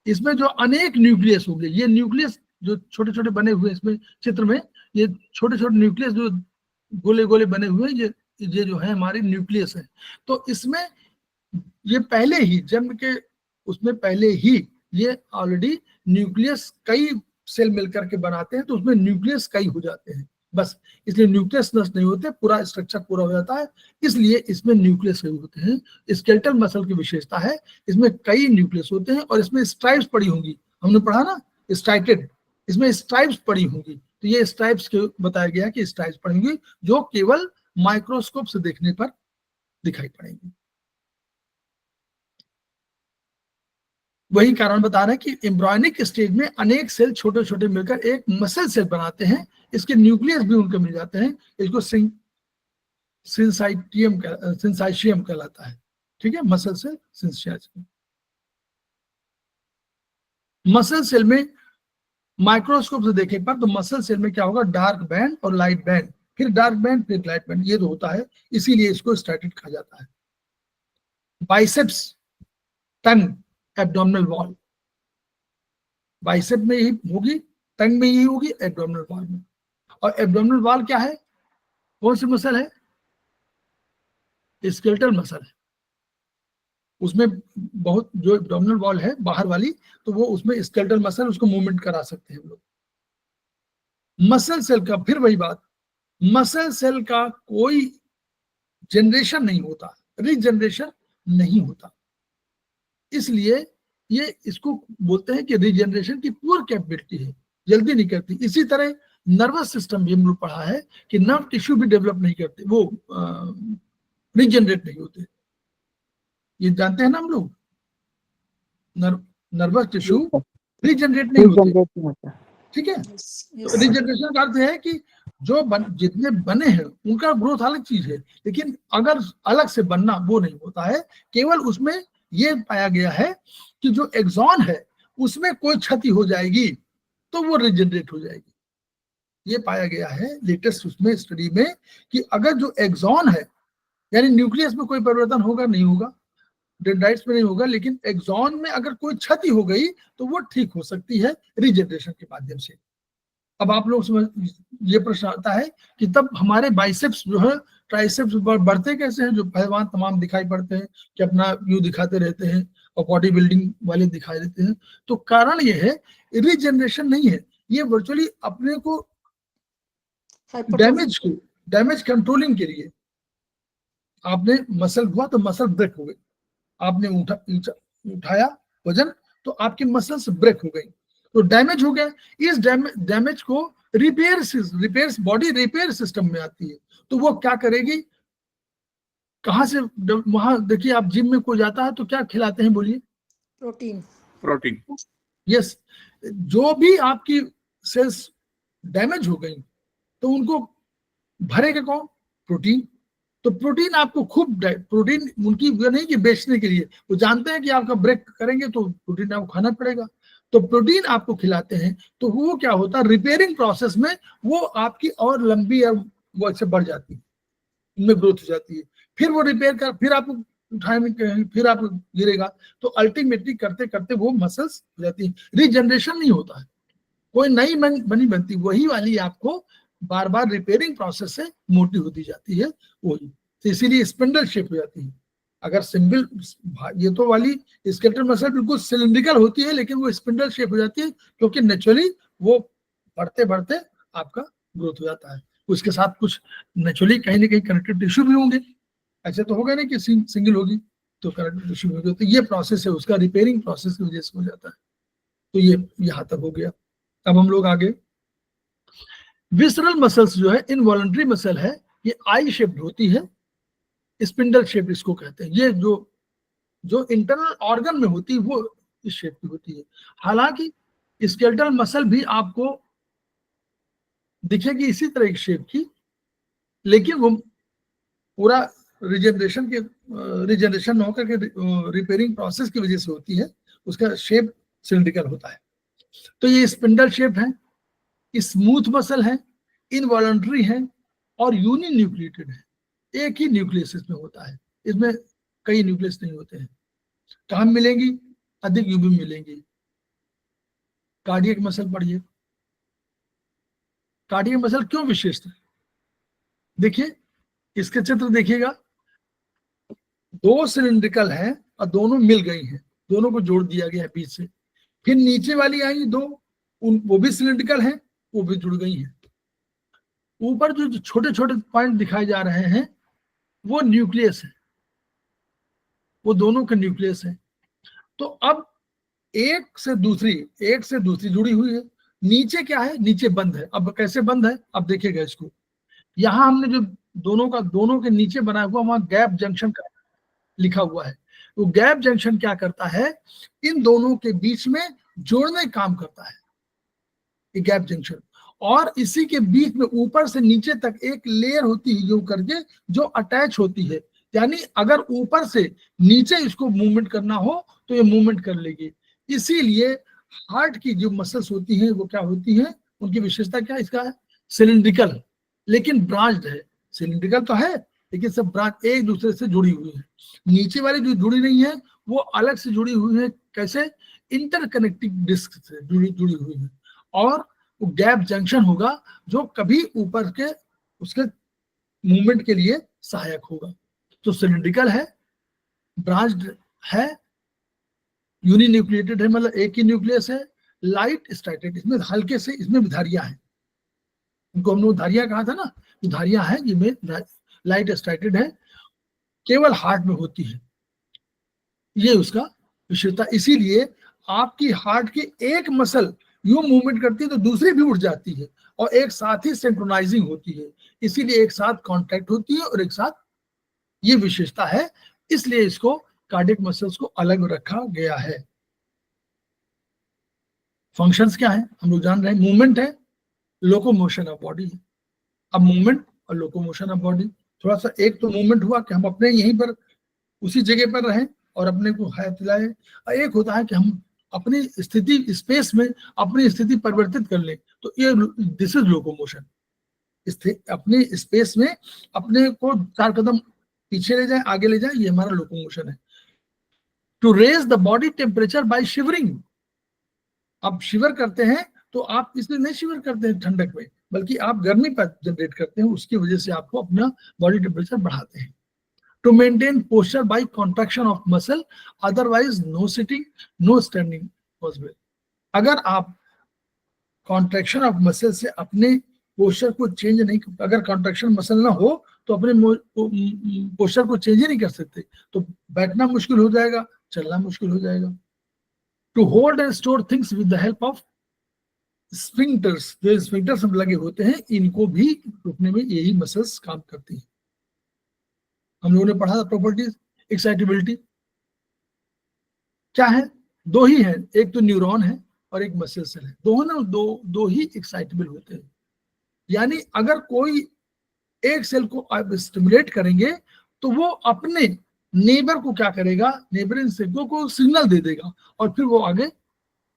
Speaker 1: इसमें जो अनेक न्यूक्लियस होंगे, ये न्यूक्लियस जो छोटे छोटे बने हुए इसमें चित्र में, ये छोटे छोटे न्यूक्लियस जो गोले गोले बने हुए, ये जो है हमारे न्यूक्लियस है। तो इसमें ये पहले ही जन्म के उसमें पहले ही ये ऑलरेडी न्यूक्लियस कई सेल मिलकर के बनाते हैं, तो उसमें न्यूक्लियस कई हो जाते हैं बस, इसलिए न्यूक्लियस नष्ट नहीं होते, पूरा स्ट्रक्चर पूरा हो जाता है, इसलिए इसमें न्यूक्लियस कई होते हैं। स्केलेटल मसल की विशेषता है, इसमें कई न्यूक्लियस होते हैं और इसमें स्ट्राइप्स पड़ी होंगी, हमने पढ़ा ना स्ट्राइटेड, इसमें स्ट्राइप्स पड़ी होंगी। तो ये स्ट्राइप्स के बताया गया कि स्ट्राइप्स पड़ी होंगी जो केवल माइक्रोस्कोप से देखने पर दिखाई पड़ेंगी। वही कारण बता रहे हैं कि एम्ब्रियोनिक स्टेज में अनेक सेल छोटे छोटे मिलकर एक मसल सेल बनाते हैं, इसके न्यूक्लियस भी उनके मिल जाते हैं, इसको सिंसाइशियम कहलाता है, ठीक है, मसल सेल सिंसाइशियम। मसल सेल में माइक्रोस्कोप से देखे पर तो मसल सेल में क्या होगा, डार्क बैंड और लाइट बैंड, फिर डार्क बैंड फिर लाइट बैंड, ये तो होता है, इसीलिए इसको स्ट्राइटेड कहा जाता है। बाइसेप्स, टंग, एब्डोमिनल वॉल, बाइसेप में ही होगी, टंग में ही होगी, एब्डोमिनल वॉल में। और एब्डोमिनल वॉल क्या है, कौन सी मसल है, स्केलेटल मसल है। उसमें बहुत जो एब्डोमिनल वॉल है बाहर वाली, तो वो उसमें स्केलेटल मसल उसको मूवमेंट करा सकते हैं हम लोग। मसल सेल का फिर वही बात, मसल सेल का कोई जनरेशन नहीं होता, रीजनरेशन नहीं होता, इसलिए ये इसको बोलते हैं कि रीजनरेशन की पुअर कैपेबिलिटी है, जल्दी नहीं करती। इसी तरह नर्वस सिस्टम भी हम लोग पढ़ा है कि नर्व टिश्यू भी डेवलप नहीं करते, वो रीजनरेट नहीं होते, ये जानते हैं ना हम लोग। नर्वस टिश्यू रीजनरेट नहीं होते,
Speaker 3: रीजनरेट नहीं होता।
Speaker 1: ठीक है।
Speaker 5: yes, yes,
Speaker 1: तो रीजनरेशन का अर्थ है कि जो जितने बने हैं उनका ग्रोथ अलग चीज है, लेकिन अगर अलग से बनना वो नहीं होता है। केवल उसमें ये पाया गया है कि जो एक्सॉन है उसमें कोई क्षति हो जाएगी तो वो रीजनरेट हो जाएगी। ये पाया गया है लेटेस्ट उसमें स्टडी में कि अगर जो एक्सॉन है, यानी न्यूक्लियस में कोई परिवर्तन होगा नहीं होगा, डेंड्राइट्स में नहीं होगा, लेकिन एक्सॉन में अगर कोई क्षति हो गई तो वो ठीक हो सकती है रीजनरेशन के माध्यम से। अब आप लोग समझ, ये प्रश्न आता है कि तब हमारे बाइसेप्स जो है ट्राइसेप्स बढ़ते कैसे हैं, जो पहलवान तमाम दिखाई पड़ते हैं कि अपना व्यू दिखाते रहते हैं और बॉडी बिल्डिंग वाले दिखाई देते हैं। तो कारण ये है रीजनरेशन नहीं है, ये वर्चुअली अपने को
Speaker 5: hypertrophy,
Speaker 1: डैमेज कंट्रोलिंग के लिए आपने मसल हुआ तो मसल ब्रेक हो गई, आपने उठाया वजन तो आपकी मसल्स ब्रेक हो गई, तो डैमेज हो गया। इस डैमेज को रिपेयर्स बॉडी रिपेयर सिस्टम में आती है, तो वो क्या करेगी, कहां से, वहां देखिए आप जिम में कोई जाता है तो क्या खिलाते हैं, बोलिए।
Speaker 5: protein,
Speaker 2: protein.
Speaker 1: यस, जो भी आपकी सेल्स डैमेज हो गई तो उनको भरेगा कौन, प्रोटीन। तो प्रोटीन आपको खूब, प्रोटीन उनकी वो नहीं कि बेचने के लिए, वो जानते हैं कि आपका ब्रेक करेंगे तो प्रोटीन आपको खाना पड़ेगा, तो प्रोटीन आपको खिलाते हैं। तो वो क्या होता है, रिपेयरिंग प्रोसेस में वो आपकी और लंबी वो ऐसे बढ़ जाती है, उनमें ग्रोथ हो जाती है, फिर वो रिपेयर कर, फिर आप उठाएंगे, फिर आप गिरेगा, तो अल्टीमेटली करते करते वो मसल्स हो जाती है। रीजनरेशन नहीं होता है, कोई नई बनी बनती, वही वाली आपको बार बार रिपेयरिंग प्रोसेस से मोटी होती जाती है वही, तो इसीलिए स्पिंडल शेप हो जाती है। अगर सिंगल, ये तो वाली स्केलेटल मसल बिल्कुल सिलिंड्रिकल होती है, लेकिन वो स्पिंडल शेप हो जाती है क्योंकि नेचुरली वो बढ़ते बढ़ते आपका ग्रोथ हो जाता है। उसके साथ कुछ नेचुरली कहीं ना कहीं कनेक्टिव टिश्यू भी होंगे, ऐसे तो होगा नहीं कि सिंगल होगी तो कनेक्टिव टिश्यू भी होगी, तो ये प्रोसेस है उसका, रिपेयरिंग प्रोसेस की वजह से हो जाता है। तो ये यहाँ तक हो गया। अब हम लोग आगे, विसरल मसल्स जो है इनवॉलंटरी मसल है, ये आई शेप्ड होती है, स्पिंडल शेप इसको कहते हैं। ये जो इंटरनल ऑर्गन में होती है वो इस शेप की होती है। हालांकि स्केलेटल मसल भी आपको दिखेगी इसी तरह की शेप की, लेकिन वो पूरा रिजनरेशन न होकर के रिपेयरिंग प्रोसेस की वजह से होती है, उसका शेप सिलिंड्रिकल होता है। तो ये स्पिंडल शेप है, स्मूथ मसल है, इनवॉलंटरी है और यूनिन्यूक्लिएटेड है। एक ही न्यूक्लियस इसमें होता है, इसमें कई न्यूक्लियस नहीं होते हैं। कहाँ मिलेंगी, अधिक यूबी में मिलेंगी। कार्डियक मसल पढ़िए, कार्डियक मसल क्यों विशेष है, देखिए इसके चित्र देखिएगा, दो सिलिंड्रिकल हैं और दोनों मिल गई हैं, दोनों को जोड़ दिया गया है बीच से। फिर नीचे वाली आई दो, वो भी सिलिंड्रिकल हैं, वो भी जुड़ गई हैं। ऊपर जो छोटे छोटे पॉइंट दिखाए जा रहे हैं वो न्यूक्लियस है, वो दोनों के न्यूक्लियस है। तो अब एक से दूसरी जुड़ी हुई है। नीचे क्या है, नीचे बंद है। अब कैसे बंद है, अब देखिएगा इसको, यहां हमने जो दोनों के नीचे बनाया हुआ वहां गैप जंक्शन का लिखा हुआ है। तो गैप जंक्शन क्या करता है, इन दोनों के बीच में जोड़ने काम करता है ये गैप जंक्शन। और इसी के बीच में ऊपर से नीचे तक एक लेयर होती है यूं करके जो अटैच होती है, यानी अगर ऊपर से नीचे इसको मूवमेंट करना हो तो ये मूवमेंट कर लेगी। इसीलिए हार्ट की जो मसल्स होती हैं वो क्या होती हैं, उनकी विशेषता क्या, इसका है सिलिंड्रिकल लेकिन ब्रांच्ड है। सिलिंड्रिकल तो है लेकिन सब ब्रांच एक दूसरे से जुड़ी हुई है। नीचे वाली जो जुड़ी नहीं है वो अलग से जुड़ी हुई है, कैसे, इंटरकनेक्टिंग डिस्क से जुड़ी हुई है। और वो गैप जंक्शन होगा जो कभी ऊपर के उसके मूवमेंट के लिए सहायक होगा। तो सिलिंड्रिकल है, ब्रांच्ड है, यूनिन्यूक्लिएटेड है, मतलब एक ही न्यूक्लियस है, लाइट स्टैटेड, इसमें हल्के से, इसमें भी धारियां हैं, इनको हम लोग धारियां कहा था ना, तो धारियां हैं जिनमें लाइट स्टैटेड है, केवल हार्ट में होती है, ये उसका विशेषता। इसीलिए आपकी हार्ट की एक मसल यूं मूवमेंट करती है तो दूसरी भी उठ जाती है और एक साथ ही सिंक्रोनाइजिंग होती है, इसीलिए एक साथ कांटेक्ट होती है और एक साथ, ये विशेषता है, इसलिए इसको कार्डियक मसल्स को अलग रखा गया है। फंक्शंस क्या है हम लोग जान रहे हैं, मूवमेंट है, लोकोमोशन ऑफ बॉडी है। अब मूवमेंट और लोकोमोशन ऑफ बॉडी, थोड़ा सा एक तो मूवमेंट हुआ कि हम अपने यहीं पर उसी जगह पर रहें और अपने को हयात दिलाए, और एक होता है कि हम अपनी स्थिति स्पेस में अपनी स्थिति परिवर्तित कर लें, तो ये दिस इज लोकोमोशन। अपनी स्पेस में अपने को 4 कदम पीछे ले जाए, आगे ले जाए, ये हमारा लोकोमोशन है। To raise the body temperature by shivering, आप शिवर करते हैं तो आप इसलिए नहीं शिवर करते हैं ठंडक में, बल्कि आप गर्मी पर जनरेट करते हैं, उसकी वजह से आपको अपना बॉडी टेम्परेचर बढ़ाते हैं। To maintain posture by contraction of muscle, otherwise no sitting no standing possible. अगर आप कॉन्ट्रैक्शन ऑफ मसल से अपने पोस्चर को चेंज नहीं, अगर कॉन्ट्रैक्शन मसल ना हो तो अपने पोस्चर को चेंज ही नहीं कर सकते, तो बैठना मुश्किल हो जाएगा, चलना मुश्किल हो जाएगा। To hold and store things with the help of sphincters, जो स्फिंक्टर्स हम लगे होते हैं, इनको भी रोकने में यही मसल्स काम करती हैं। हम लोगों ने पढ़ा था प्रॉपर्टीज, एक्साइटेबिलिटी क्या है, दो ही है, एक तो न्यूरॉन है और एक मसल सेल है, दोनों दो ही एक्साइटेबल होते हैं। यानी अगर कोई एक सेल को आप स्टिमुलेट करेंगे तो वो अपने नेबर को क्या करेगा, नेबरिंग सेल को सिग्नल दे देगा और फिर वो आगे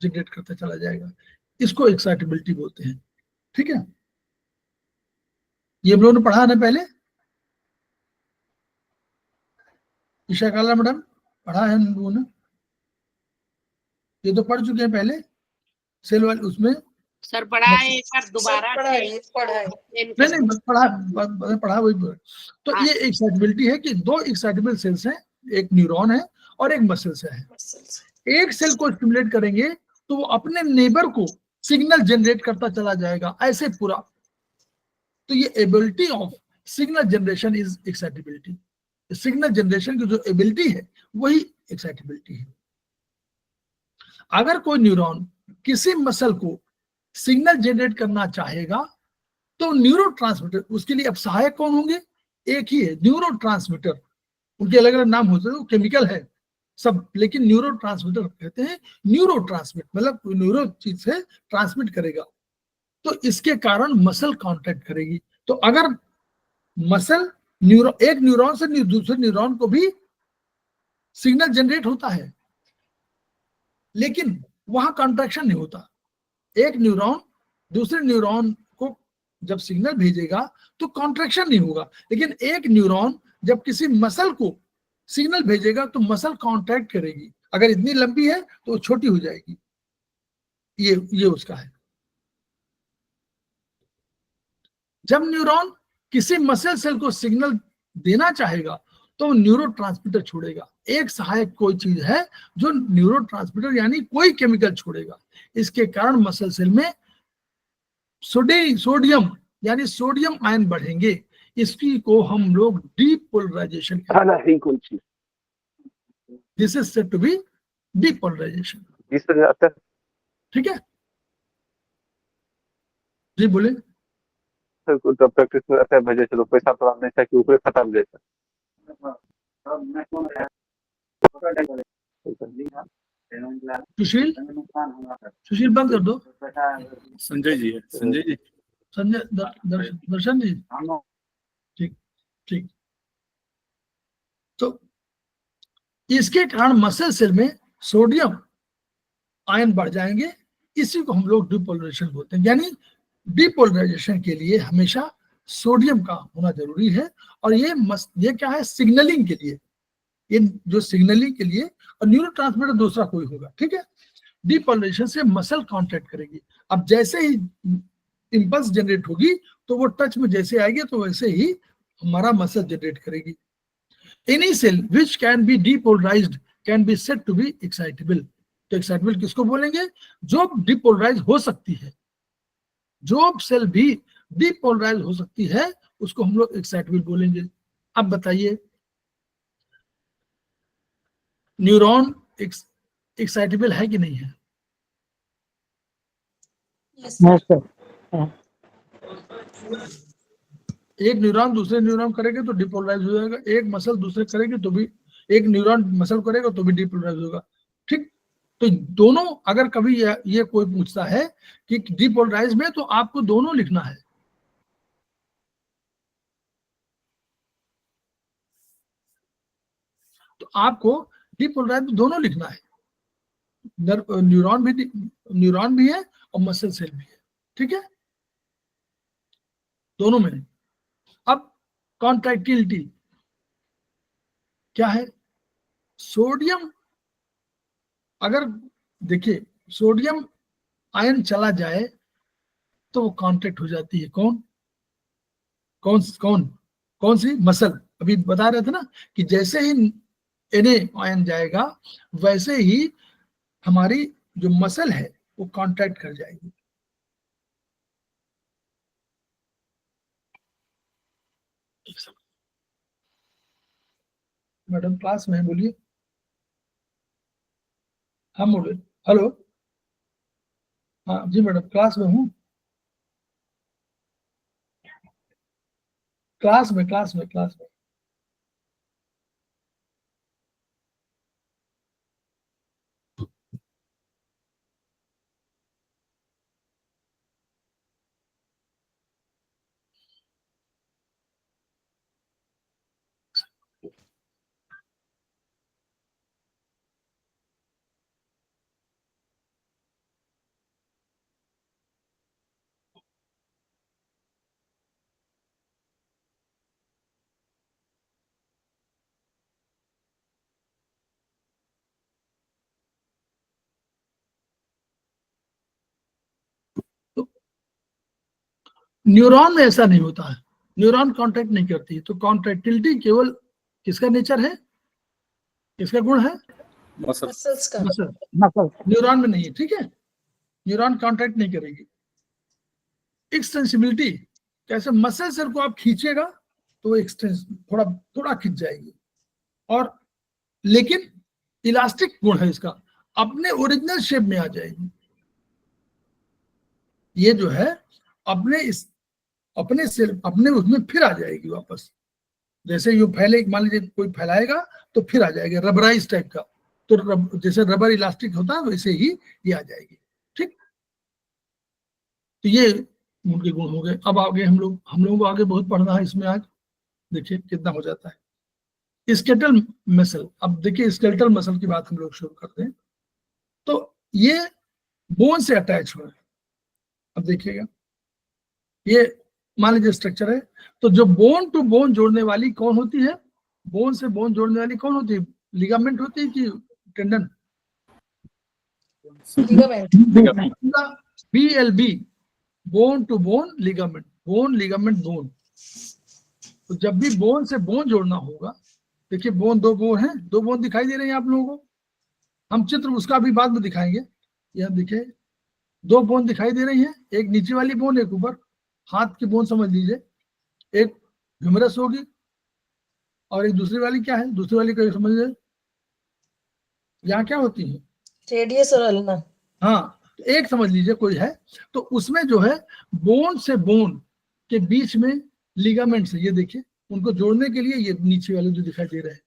Speaker 1: जनरेट करता चला जाएगा, इसको एक्साइटेबिलिटी बोलते हैं। ठीक है, ये हम लोगों ने पढ़ा ना पहले, ईशा काला मैडम पढ़ा है हम लोगों ने, ये तो पढ़ चुके हैं पहले सेल वाले उसमें।
Speaker 4: सर पढ़ा है एक बार दोबारा
Speaker 1: नहीं पढ़ा वही तो
Speaker 4: हाँ।
Speaker 1: ये एक्साइटेबिलिटी है कि दो एक्साइटेबल सेल्स हैं, एक न्यूरॉन है और एक मसल से है। एक सेल को स्टिमुलेट करेंगे तो वो अपने नेबर को सिग्नल जनरेट करता चला जाएगा, ऐसे पूरा। तो ये ability of signal generation is excitability, signal generation की जो एबिलिटी है वही एक्साइटेबिलिटी है। अगर कोई न्यूरॉन किसी मसल को सिग्नल जनरेट करना चाहेगा तो न्यूरोट्रांसमीटर, उसके लिए अब सहायक कौन होंगे, एक ही है, न्यूरोट्रांसमीटर। उनके अलग अलग नाम होते हैं, केमिकल है सब, लेकिन न्यूरोट्रांसमीटर कहते हैं। न्यूरोट्रांसमिट मतलब न्यूरो चीज से ट्रांसमिट करेगा, तो इसके कारण मसल कांटेक्ट करेगी। तो अगर मसल एक न्यूरॉन से दूसरे न्यूरॉन को भी सिग्नल जनरेट होता है, लेकिन वहां कॉन्ट्रैक्शन नहीं होता। एक न्यूरॉन दूसरे न्यूरॉन को जब सिग्नल भेजेगा तो कॉन्ट्रैक्शन नहीं होगा, लेकिन एक न्यूरॉन जब किसी मसल को सिग्नल भेजेगा तो मसल कॉन्ट्रैक्ट करेगी। अगर इतनी लंबी है तो वो छोटी हो जाएगी, ये उसका है। जब न्यूरॉन किसी मसल सेल को सिग्नल देना चाहेगा तो न्यूरोट्रांसमीटर छोड़ेगा। एक सहायक कोई चीज है जो न्यूरोट्रांसमीटर यानी कोई केमिकल छोड़ेगा, इसके कारण मसल सेल में सोडियम यानी सोडियम आयन बढ़ेंगे। इसकी को हम लोग डीपोलराइजेशन कहते हैं। This is said to be depolarization. ठीक है जी, बोले
Speaker 3: तो प्रैक्टिस में रहता है भजे चलो पैसा तो हमने था कि ऊपर खत्म जैसा।
Speaker 1: सुशील बंद कर दो।
Speaker 2: संजय जी है, संजय जी,
Speaker 1: संजय दर्शन जी, ठीक ठीक। तो इसके कारण मसल सेल में सोडियम आयन बढ़ जाएंगे, इसी को हम लोग डिपोलराइजेशन बोलते हैं। यानी डिपोलराइजेशन के लिए हमेशा सोडियम का होना जरूरी है, और ये क्या है, सिग्नलिंग के लिए, ये जो सिग्नलिंग के लिए, और न्यूरोट्रांसमीटर दूसरा कोई होगा। ठीक है, डिपोलराइजेशन से मसल कांटेक्ट करेगी। अब जैसे ही इंपल्स जनरेट होगी तो वो टच में जैसे आएगी तो वैसे ही हमारा मसल जनरेट करेगी। Any cell which can be depolarised can be said to be excitable. तो एक्साइटेबल किसको बोलेंगे? जो डिपोलराइज हो सकती है, जो सेल भी डिपोलराइज हो सकती है उसको हम लोग एक्साइटेबल बोलेंगे। अब बताइए न्यूरॉन एक्साइटेबल है कि नहीं है?
Speaker 5: Yes.
Speaker 6: Yes, sir.
Speaker 1: एक न्यूरॉन दूसरे न्यूरॉन करेगा तो डिपोलराइज हो जाएगा, एक मसल दूसरे करेगी तो भी, एक न्यूरॉन मसल करेगा तो भी डिपोलराइज होगा। ठीक, तो दोनों, अगर कभी ये कोई पूछता है कि डिपोलराइज में, तो आपको दोनों लिखना है। तो आपको डिपोलराइज दोनों लिखना है, न्यूरॉन भी है और मसल सेल भी है। ठीक है, दोनों में। अब कॉन्ट्रैक्टिलिटी क्या है? सोडियम, अगर देखिए सोडियम आयन चला जाए तो वो कॉन्ट्रैक्ट हो जाती है। कौन कौन कौन कौन सी? मसल। अभी बता रहे थे ना कि जैसे ही Na आयन जाएगा वैसे ही हमारी जो मसल है वो कॉन्ट्रैक्ट कर जाएगी। मैडम क्लास में है, बोलिए। हाँ बोलिए। हेलो, हाँ जी मैडम, क्लास में हूँ। क्लास में क्लास में क्लास में। तो न्यूरॉन में ऐसा नहीं होता है, न्यूरॉन कॉन्ट्रैक्ट नहीं करती। तो कॉन्ट्रैक्टिलिटी केवल किसका नेचर है, किसका गुण है?
Speaker 2: मसल।
Speaker 5: Muscles का।
Speaker 1: मसल।
Speaker 6: Muscle.
Speaker 1: न्यूरॉन में नहीं है। ठीक है, न्यूरॉन कॉन्ट्रैक्ट नहीं करेगी। एक्सटेंसिबिलिटी, कैसे मसल सेल को आप खींचेगा तो एक्सटेंस थोड़ा थोड़ा खींच जाएगी, और लेकिन इलास्टिक गुण है इसका, अपने ओरिजिनल शेप में आ जाएगी। ये जो है अपने सेल अपने उसमें फिर आ जाएगी वापस। जैसे ये फैले, मान लीजिए कोई फैलाएगा तो फिर आ जाएगा, रबराइज टाइप का। तो जैसे रबर इलास्टिक होता है वैसे ही ये आ जाएगी। ठीक, तो ये उनके गुण हो गए। अब आगे हम लोगों को आगे बहुत पढ़ना है इसमें। आज देखिए कितना हो जाता है। स्केलेटल मसल, अब देखिए स्केलेटल मसल की बात हम लोग शुरू करते हैं। तो ये बोन से अटैच हुआ है। अब देखिएगा, ये मान लीजिए स्ट्रक्चर है, तो जो बोन टू बोन जोड़ने वाली कौन होती है? बोन से बोन जोड़ने वाली कौन होती है? लिगामेंट होती है कि tendon?
Speaker 5: Ligament.
Speaker 1: BLB, bone to bone ligament, bone ligament bone. तो जब भी बोन से बोन जोड़ना होगा, देखिए बोन, दो बोन है, दो बोन दिखाई दे रहे हैं आप लोगों को। हम चित्र उसका भी बाद में दिखाएंगे। यह देखिए दो बोन दिखाई दे रही हैं, एक नीचे वाली बोन, एक ऊपर। हाथ की बोन समझ लीजिए, एक ह्यूमरस होगी और एक दूसरी वाली क्या है? दूसरी वाली को समझ लीजिए, यहाँ क्या होती है?
Speaker 5: Radius और ulna.
Speaker 1: हाँ, तो एक समझ लीजिए कोई है, तो उसमें जो है बोन से बोन के बीच में लिगामेंट्स है। ये देखिए, उनको जोड़ने के लिए ये नीचे वाले जो दिखाई दे रहे हैं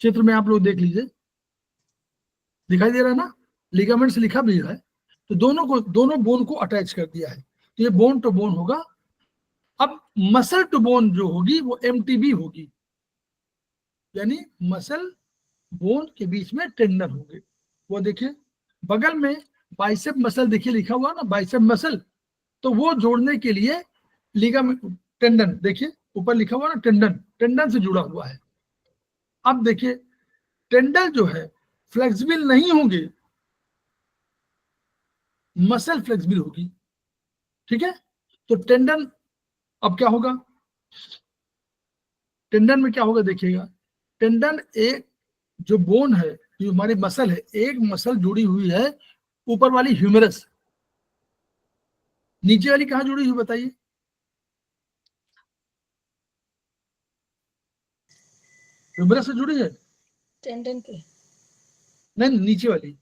Speaker 1: चित्र में, आप लोग देख लीजिए, दिखाई दे रहा है ना, लिगामेंट्स लिखा भी है। तो दोनों बोन को अटैच कर दिया है, तो ये बोन टू बोन होगा। अब मसल टू बोन जो होगी वो MTB होगी, यानी मसल बोन के बीच में टेंडन होंगे। वो देखिए बगल में बाइसेप मसल, देखिए लिखा हुआ ना बाइसेप मसल, तो वो जोड़ने के लिए लिगामेंट, टेंडन, देखिए ऊपर लिखा हुआ ना टेंडन, टेंडन से जुड़ा हुआ है। अब देखिए टेंडन जो है फ्लेक्सिबल नहीं होंगे, मसल फ्लेक्सिबल होगी। ठीक है, तो टेंडन अब क्या होगा? टेंडन में क्या होगा देखिएगा, टेंडन एक जो बोन है, जो हमारी मसल है, एक मसल जुड़ी हुई है ऊपर वाली ह्यूमरस, नीचे वाली कहाँ जुड़ी हुई बताइए? ह्यूमरस से जुड़ी है?
Speaker 5: टेंडन पे।
Speaker 1: नहीं, नीचे वाली,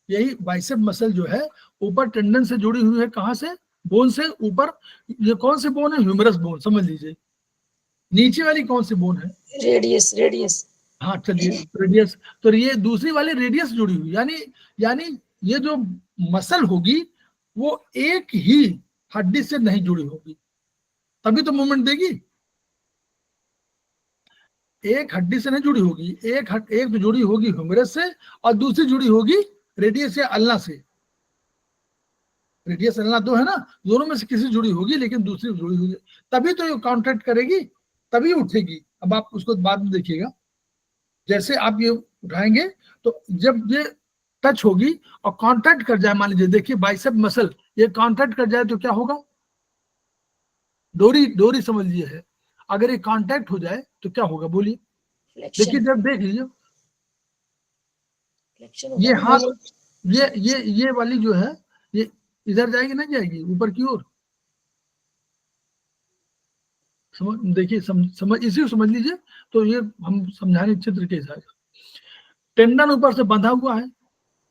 Speaker 1: यही बाइसेप मसल जो है ऊपर टेंडन से जुड़ी हुई है, कहाँ से? बोन से ऊपर। ये कौन से बोन है? ह्यूमरस बोन, समझ लीजिए। नीचे वाली कौन सी बोन है?
Speaker 5: Radius, radius.
Speaker 1: हाँ चलिए, रेडियस। तो ये दूसरी वाली रेडियस जुड़ी हुई, यानी ये जो मसल होगी वो एक ही हड्डी से नहीं जुड़ी होगी, तभी तो मूवमेंट देगी। एक हड्डी से नहीं जुड़ी होगी, एक तो जुड़ी होगी ह्यूमरस से और दूसरी जुड़ी होगी रेडियस या अल्ना से। रेडियस अल्ना दो है ना, दोनों में से किसी जुड़ी होगी, लेकिन दूसरी जुड़ी होगी, तभी तो ये कॉन्ट्रैक्ट करेगी, तभी उठेगी। अब आप उसको बाद में देखिएगा, जैसे आप ये उठाएंगे तो जब ये टच होगी और कांटेक्ट कर जाए, मान लीजिए देखिए बाइसेप मसल ये कांटेक्ट कर जाए तो क्या होगा? डोरी समझ लीजिए है, अगर ये कांटेक्ट हो जाए तो क्या होगा बोलिए? देखिए जब देख लीजिए ये हाथ, ये वाली जो है ये इधर जाएगी, नहीं जाएगी ऊपर की ओर? समझ देखिए, समझ इसी को समझ लीजिए। तो ये हम समझाने चित्र के हिसाब से, टेंडन ऊपर से बंधा हुआ है,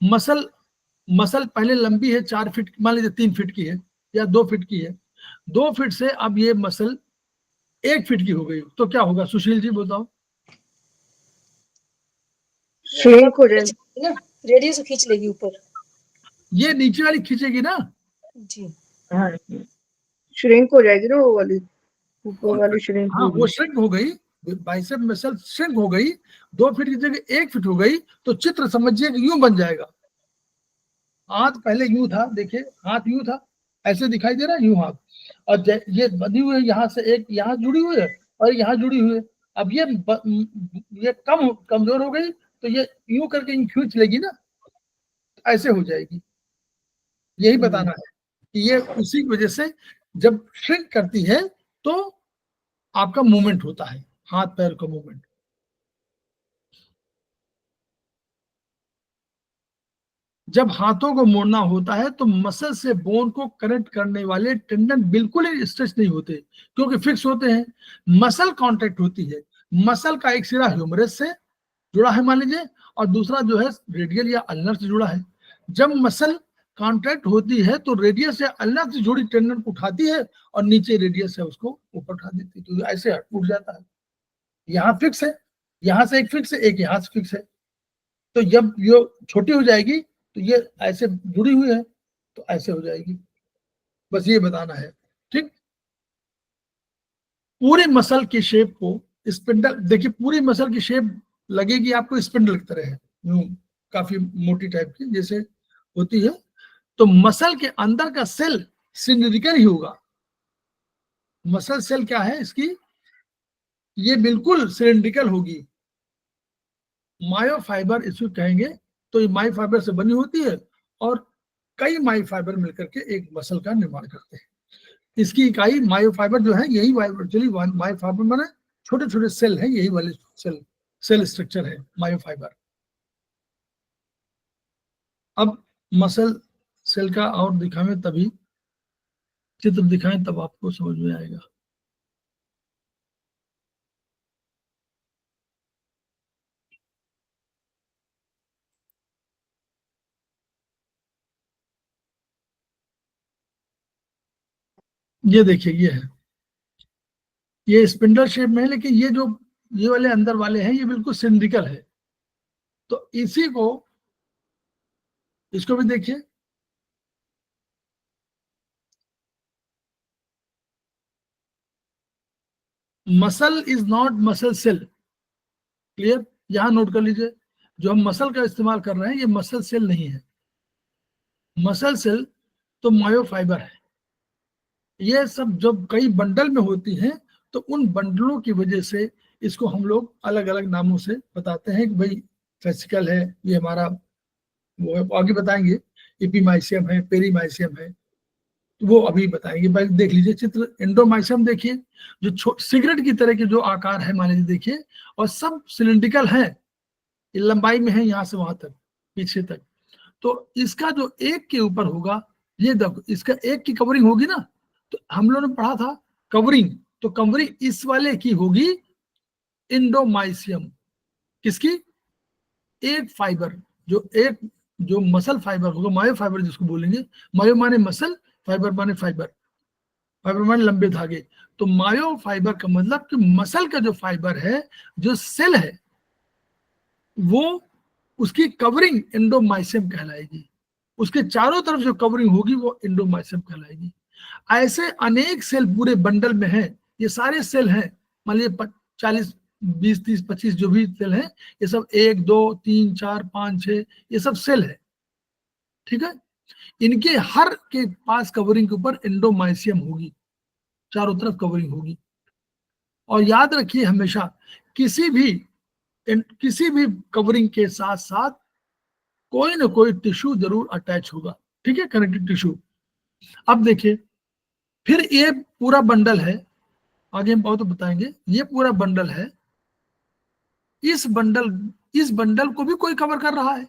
Speaker 1: मसल पहले लंबी है 4 फीट, मान लीजिए 3 फीट की है या 2 फीट की है, 2 फीट से अब ये मसल 1 फीट की हो गई, तो क्या होगा सुशील जी बताओ?
Speaker 5: श्रिंक हो जाएगी ना, रेडियस खींच लेगी ऊपर।
Speaker 1: ये नीचे वाली खींचेगी ना
Speaker 5: जी,
Speaker 6: हाँ श्रिंक हो जाएगी ना, वो वाली ऊपर वाली श्रिंक
Speaker 1: हाँ, वो श्रिंक हो गई, बाइसेप मसल श्रिंक हो गई, 2 फीट की जगह 1 फीट हो गई, तो चित्र समझिए कि यूं बन जाएगा। हाथ पहले यूं था, देखिए हाथ यूं था, ऐसे दिखाई दे रहा है यूं हाथ, और ये बनी हुई है, यहाँ से एक यहाँ जुड़ी हुई है और यहाँ जुड़ी हुई है। अब ये कमजोर हो गई तो ये यूं करके यूं खींच लेगी ना, ऐसे हो जाएगी। यही बताना है कि ये उसी की वजह से जब श्रिंक करती है तो आपका मूवमेंट होता है, हाथ पैर का मूवमेंट। जब हाथों को मोड़ना होता है तो मसल से बोन को कनेक्ट करने वाले टेंडन बिल्कुल ही स्ट्रेच नहीं होते, क्योंकि फिक्स होते हैं। मसल कांटेक्ट होती है, मसल का एक सिरा ह्यूमरस से जुड़ा है मान लीजिए, और दूसरा जो है रेडियल या अल्नर से जुड़ा है। जब मसल कॉन्ट्रैक्ट होती है तो रेडियस या अल्नर से जुड़ी टेंडन को उठाती है और नीचे रेडियस है उसको ऊपर उठा देती है, तो ऐसे उठ जाता है। यहाँ फिक्स है, यहाँ से एक फिक्स है, एक यहाँ से फिक्स है, तो जब ये छोटी हो जाएगी तो ये ऐसे जुड़ी हुई है तो ऐसे हो जाएगी, बस ये बताना है। ठीक, पूरी मसल की शेप को स्पिंडल, देखिए पूरी मसल की शेप लगेगी आपको स्पिंडल की तरह है, यूं काफी मोटी टाइप की जैसे होती है। तो मसल के अंदर का सेल सिलिंड्रिकल ही होगा। मसल सेल क्या है इसकी, ये बिल्कुल सिलिंड्रिकल होगी, मायोफाइबर इसको कहेंगे। तो ये मायोफाइबर से बनी होती है और कई मायोफाइबर मिलकर के एक मसल का निर्माण करते हैं। इसकी इकाई मायोफाइबर जो है, यही एक्चुअली मायोफाइबर माने छोटे छोटे सेल है, यही वाले सेल स्ट्रक्चर है मायोफाइबर। अब मसल सेल का और दिखाएं, तभी चित्र दिखाएं तब आपको समझ में आएगा। ये देखिए ये स्पिंडल शेप में है, लेकिन ये वाले अंदर वाले हैं ये बिल्कुल सिलिंड्रिकल है। तो इसी को, इसको भी देखिए, muscle is not muscle cell. Clear, यहां नोट कर लीजिए, जो हम मसल का इस्तेमाल कर रहे हैं ये मसल सेल नहीं है। मसल सेल तो मायोफाइबर है। ये सब जब कई बंडल में होती हैं तो उन बंडलों की वजह से इसको हम लोग अलग अलग नामों से बताते हैं कि भाई फेसिकल है, ये हमारा वो है, आगे बताएंगे, एपीमाइसियम है, पेरीमाइसियम है, तो वो अभी बताएंगे। भाई देख लीजिए चित्र, एंडोमाइसियम देखिए, जो सिगरेट की तरह के जो आकार है मान लीजिए देखिए, और सब सिलिंड्रिकल है, ये लंबाई में है यहाँ से वहां तक, पीछे तक। तो इसका जो एक के ऊपर होगा, ये देखो इसका एक की कवरिंग होगी ना, तो हम लोगों ने पढ़ा था कवरिंग, तो कवरिंग इस वाले की होगी इंडोमाइसियम। किसकी? एक फाइबर, जो मसल फाइबर होगा, मायो फाइबर जिसको बोलेंगे, मायो माने मसल, फाइबर माने फाइबर, फाइबर माने लंबे धागे। तो मायो फाइबर का मतलब कि मसल का जो फाइबर है, जो सेल है, वो उसकी कवरिंग एंडोमाइसियम कहलाएगी। उसके चारों तरफ जो कवरिंग होगी वो एंडोमाइसियम कहलाएगी। ऐसे अनेक सेल पूरे बंडल में हैं, ये सारे सेल हैं, मान लीजिए 40, 20, 30, 25 जो भी सेल हैं, ये सब 1, 2, 3, 4, 5, 6 ये सब सेल है, ठीक है। इनके हर के पास कवरिंग के ऊपर एंडोमाइसियम होगी, चारों तरफ कवरिंग होगी। और याद रखिए हमेशा किसी भी कवरिंग के साथ साथ कोई ना कोई टिश्यू जरूर अटैच होगा, ठीक है, कनेक्टिव टिश्यू। अब देखिए, फिर ये पूरा बंडल है, आगे हम बहुत बताएंगे, ये पूरा बंडल है। इस बंडल को भी कोई कवर कर रहा है।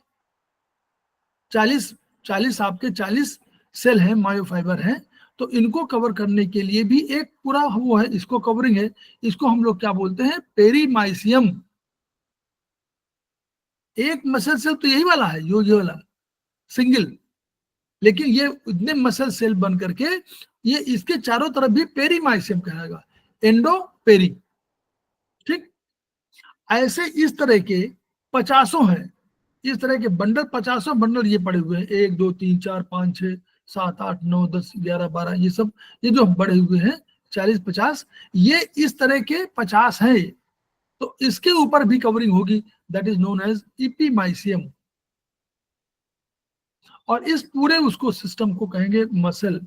Speaker 1: 40 आपके 40 सेल हैं, मायोफाइबर हैं, तो इनको कवर करने के लिए भी एक पूरा वो है, इसको कवरिंग है। इसको हम लोग क्या बोलते हैं? पेरीमाइसियम। एक मसल सेल तो यही वाला है, ये वाला सिंगल, लेकिन ये इतने मसल सेल बन करके ये इसके चारों तरफ भी पेरीमाइसियम कहलाएगा, एंडो पेरी, ठीक। ऐसे इस तरह के 50 हैं, इस तरह के बंडल, 50 बंडल ये पड़े हुए हैं, 1, 2, 3, 4, 5, 6, 7, 8, 9, 10, 11, 12, ये सब, ये जो बड़े हुए हैं 40, 50, ये इस तरह के 50 हैं। तो इसके ऊपर भी कवरिंग होगी, दैट इज नोन एज इपीमाइसियम। और इस पूरे उसको सिस्टम को कहेंगे मसल।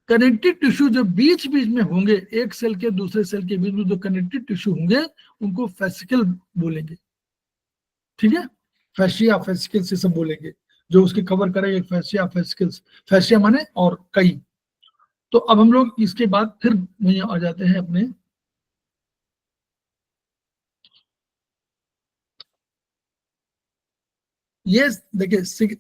Speaker 1: कनेक्टिव टिश्यू जो बीच बीच में होंगे, एक सेल के दूसरे सेल के बीच में जो कनेक्टिव टिश्यू होंगे, उनको फेसिकल बोलेंगे, ठीक है। फैशिया, फेसिकल्स, ये सब बोलेंगे, जो उसके कवर करेंगे, फैशिया, फेसिकल्स। फैशिया माने और कई। तो अब हम लोग इसके बाद फिर वहीं आ जाते हैं अपने, ये देखिए,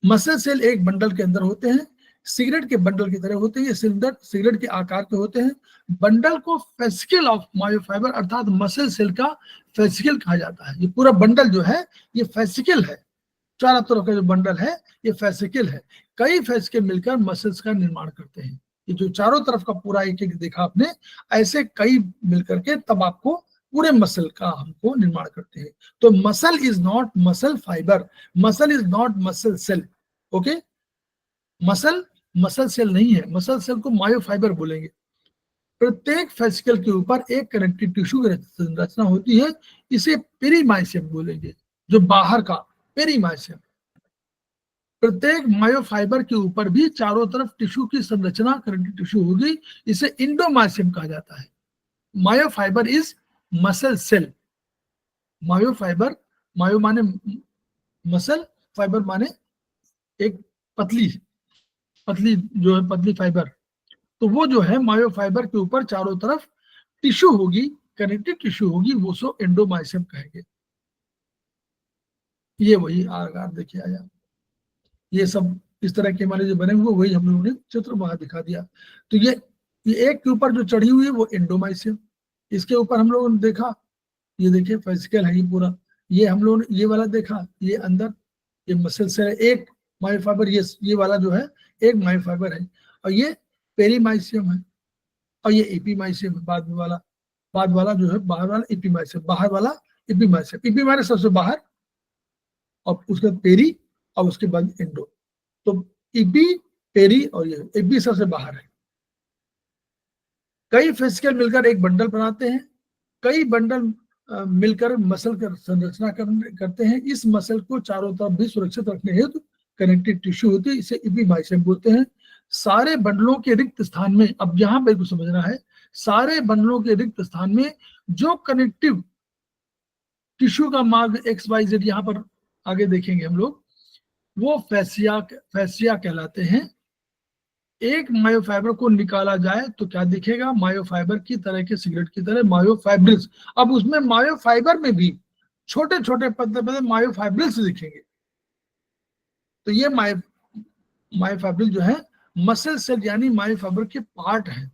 Speaker 1: मसल सेल एक बंडल के अंदर होते हैं, सिगरेट के बंडल की तरह होते हैं, ये सिगरेट के आकार के होते हैं। बंडल को फेसिकल ऑफ मायोफाइबर अर्थात मसल सेल का फेसिकल कहा जाता है। ये पूरा बंडल जो है ये फेसिकल है, चारों तरफ का जो बंडल है ये फेसिकल है। कई फेसिकल मिलकर मसल्स का निर्माण करते हैं। ये जो चारों तरफ का पूरा एक एक देखा आपने, ऐसे कई मिलकर के तब आपको पूरे मसल का हमको निर्माण करते हैं। तो muscle is not muscle fibre, muscle is not muscle cell, okay. Muscle cell नहीं है, मसल सेल को मायोफाइबर बोलेंगे। प्रत्येक फेसिकल के ऊपर एक कनेक्टिव टिश्यू की संरचना होती है, इसे पेरीमाइसियम बोलेंगे, जो बाहर का पेरीमाइसियम। प्रत्येक मायोफाइबर के ऊपर भी चारों तरफ टिश्यू की संरचना कनेक्टिव टिश्यू होगी, इसे इंडोमाइसियम कहा जाता है। Myofibre is muscle cell. Myofibre, myo माने मसल, फाइबर माने एक पतली जो है, पतली फाइबर। तो वो जो है मायोफाइबर के ऊपर चारों तरफ टिश्यू होगी, कनेक्टिव टिश्यू होगी, वो सो एंडोमाइसियम कहेंगे। ये वही आकार देखिए आया, ये सब इस तरह के हमारे जो बने हुए वही हम लोगों ने चित्र वहां दिखा दिया। तो ये एक के ऊपर जो चढ़ी हुई है वो एंडोमाइसियम। इसके ऊपर हम लोगों ने देखा, ये देखिए फेसिकल है ये पूरा, ये हम लोगों ने ये वाला देखा, ये अंदर ये मसल से एक मायोफाइबर, ये वाला जो है एक मायोफाइबर है, और ये पेरीमाइसियम है, और ये एपीमाइसियम है बाद वाला जो है, बाहर वाला एपीमाइसियम, बाहर वाला एपीमाइसियम। एपी माने सबसे बाहर, और उसके बाद पेरी, और उसके बाद एंडो। तो ईपी, पेरी, और ये एपी सबसे बाहर है। कई फेसिकल मिलकर एक बंडल बनाते हैं, कई बंडल मिलकर मसल का संरचना करते हैं। इस मसल को चारों तरफ भी सुरक्षित रखने हेतु कनेक्टिव टिश्यू होती है, इसे एपीमाइसियम बोलते हैं। सारे बंडलों के रिक्त स्थान में, अब यहां पर कुछ समझना है, सारे बंडलों के रिक्त स्थान में जो कनेक्टिव टिश्यू का मार्ग XYZ यहाँ पर आगे देखेंगे हम लोग, वो फैसिया कहलाते हैं। एक मायोफाइबर को निकाला जाए तो क्या दिखेगा, मायोफाइबर की तरह के, सिगरेट की तरह मायोफाइब्रिल्स। अब उसमें मायोफाइबर में भी छोटे छोटे पतले पतले मायोफाइब्रिल्स दिखेंगे। तो ये मायोफाइब्रिल जो है मसल सेल यानी मायोफाइबर के पार्ट है,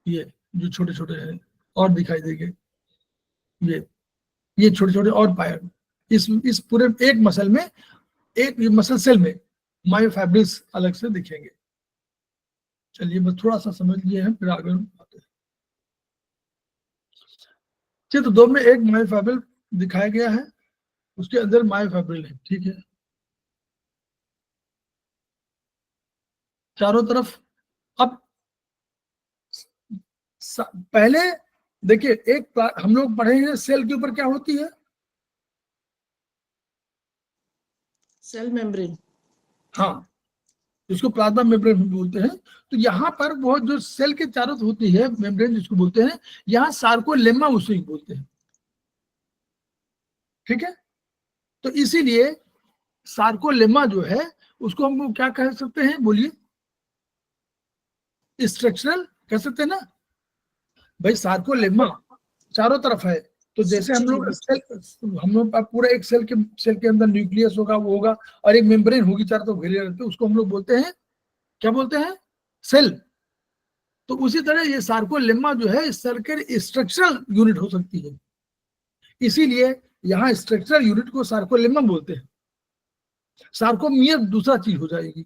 Speaker 1: ये जो छोटे छोटे हैं और दिखाई देंगे, ये छोटे छोटे और पाए इस पूरे एक मसल में, एक मसल सेल में मायोफाइब्रिल्स अलग से दिखेंगे। चलिए बस थोड़ा सा समझ लिए हैं, फिर आगे आते हैं। चित्र 2 में एक मायोफाइब्रिल दिखाया गया है, उसके अंदर मायोफाइब्रिल है, ठीक है, चारों तरफ। अब पहले देखिए, एक हम लोग पढ़े हैं सेल के ऊपर क्या होती है,
Speaker 5: सेल मेम्ब्रेन।
Speaker 1: हाँ, जिसको प्लाज्मा मेम्ब्रेन बोलते हैं। तो यहाँ पर वो जो सेल के चारों होती है मेम्ब्रेन जिसको बोलते हैं, यहाँ सार्कोलेमा उसे बोलते हैं, ठीक है। तो इसीलिए सार्कोलेमा जो है उसको हम क्या कह सकते हैं, बोलिए, स्ट्रक्चरल कह सकते हैं ना भाई। सार्कोलेमा चारों तरफ है, तो जैसे हम लोग पूरा एक सेल के अंदर न्यूक्लियस होगा, वो होगा, और एक मेम्ब्रेन होगी चारों तरफ घेरे रहते, उसको हम लोग बोलते हैं, क्या बोलते हैं, सेल। तो उसी तरह ये सार्कोलेमा जो है सेल के स्ट्रक्चरल यूनिट हो सकती है, इसीलिए यहाँ स्ट्रक्चरल यूनिट को सार्कोलेमा बोलते हैं। सार्कोमियर दूसरा चीज हो जाएगी,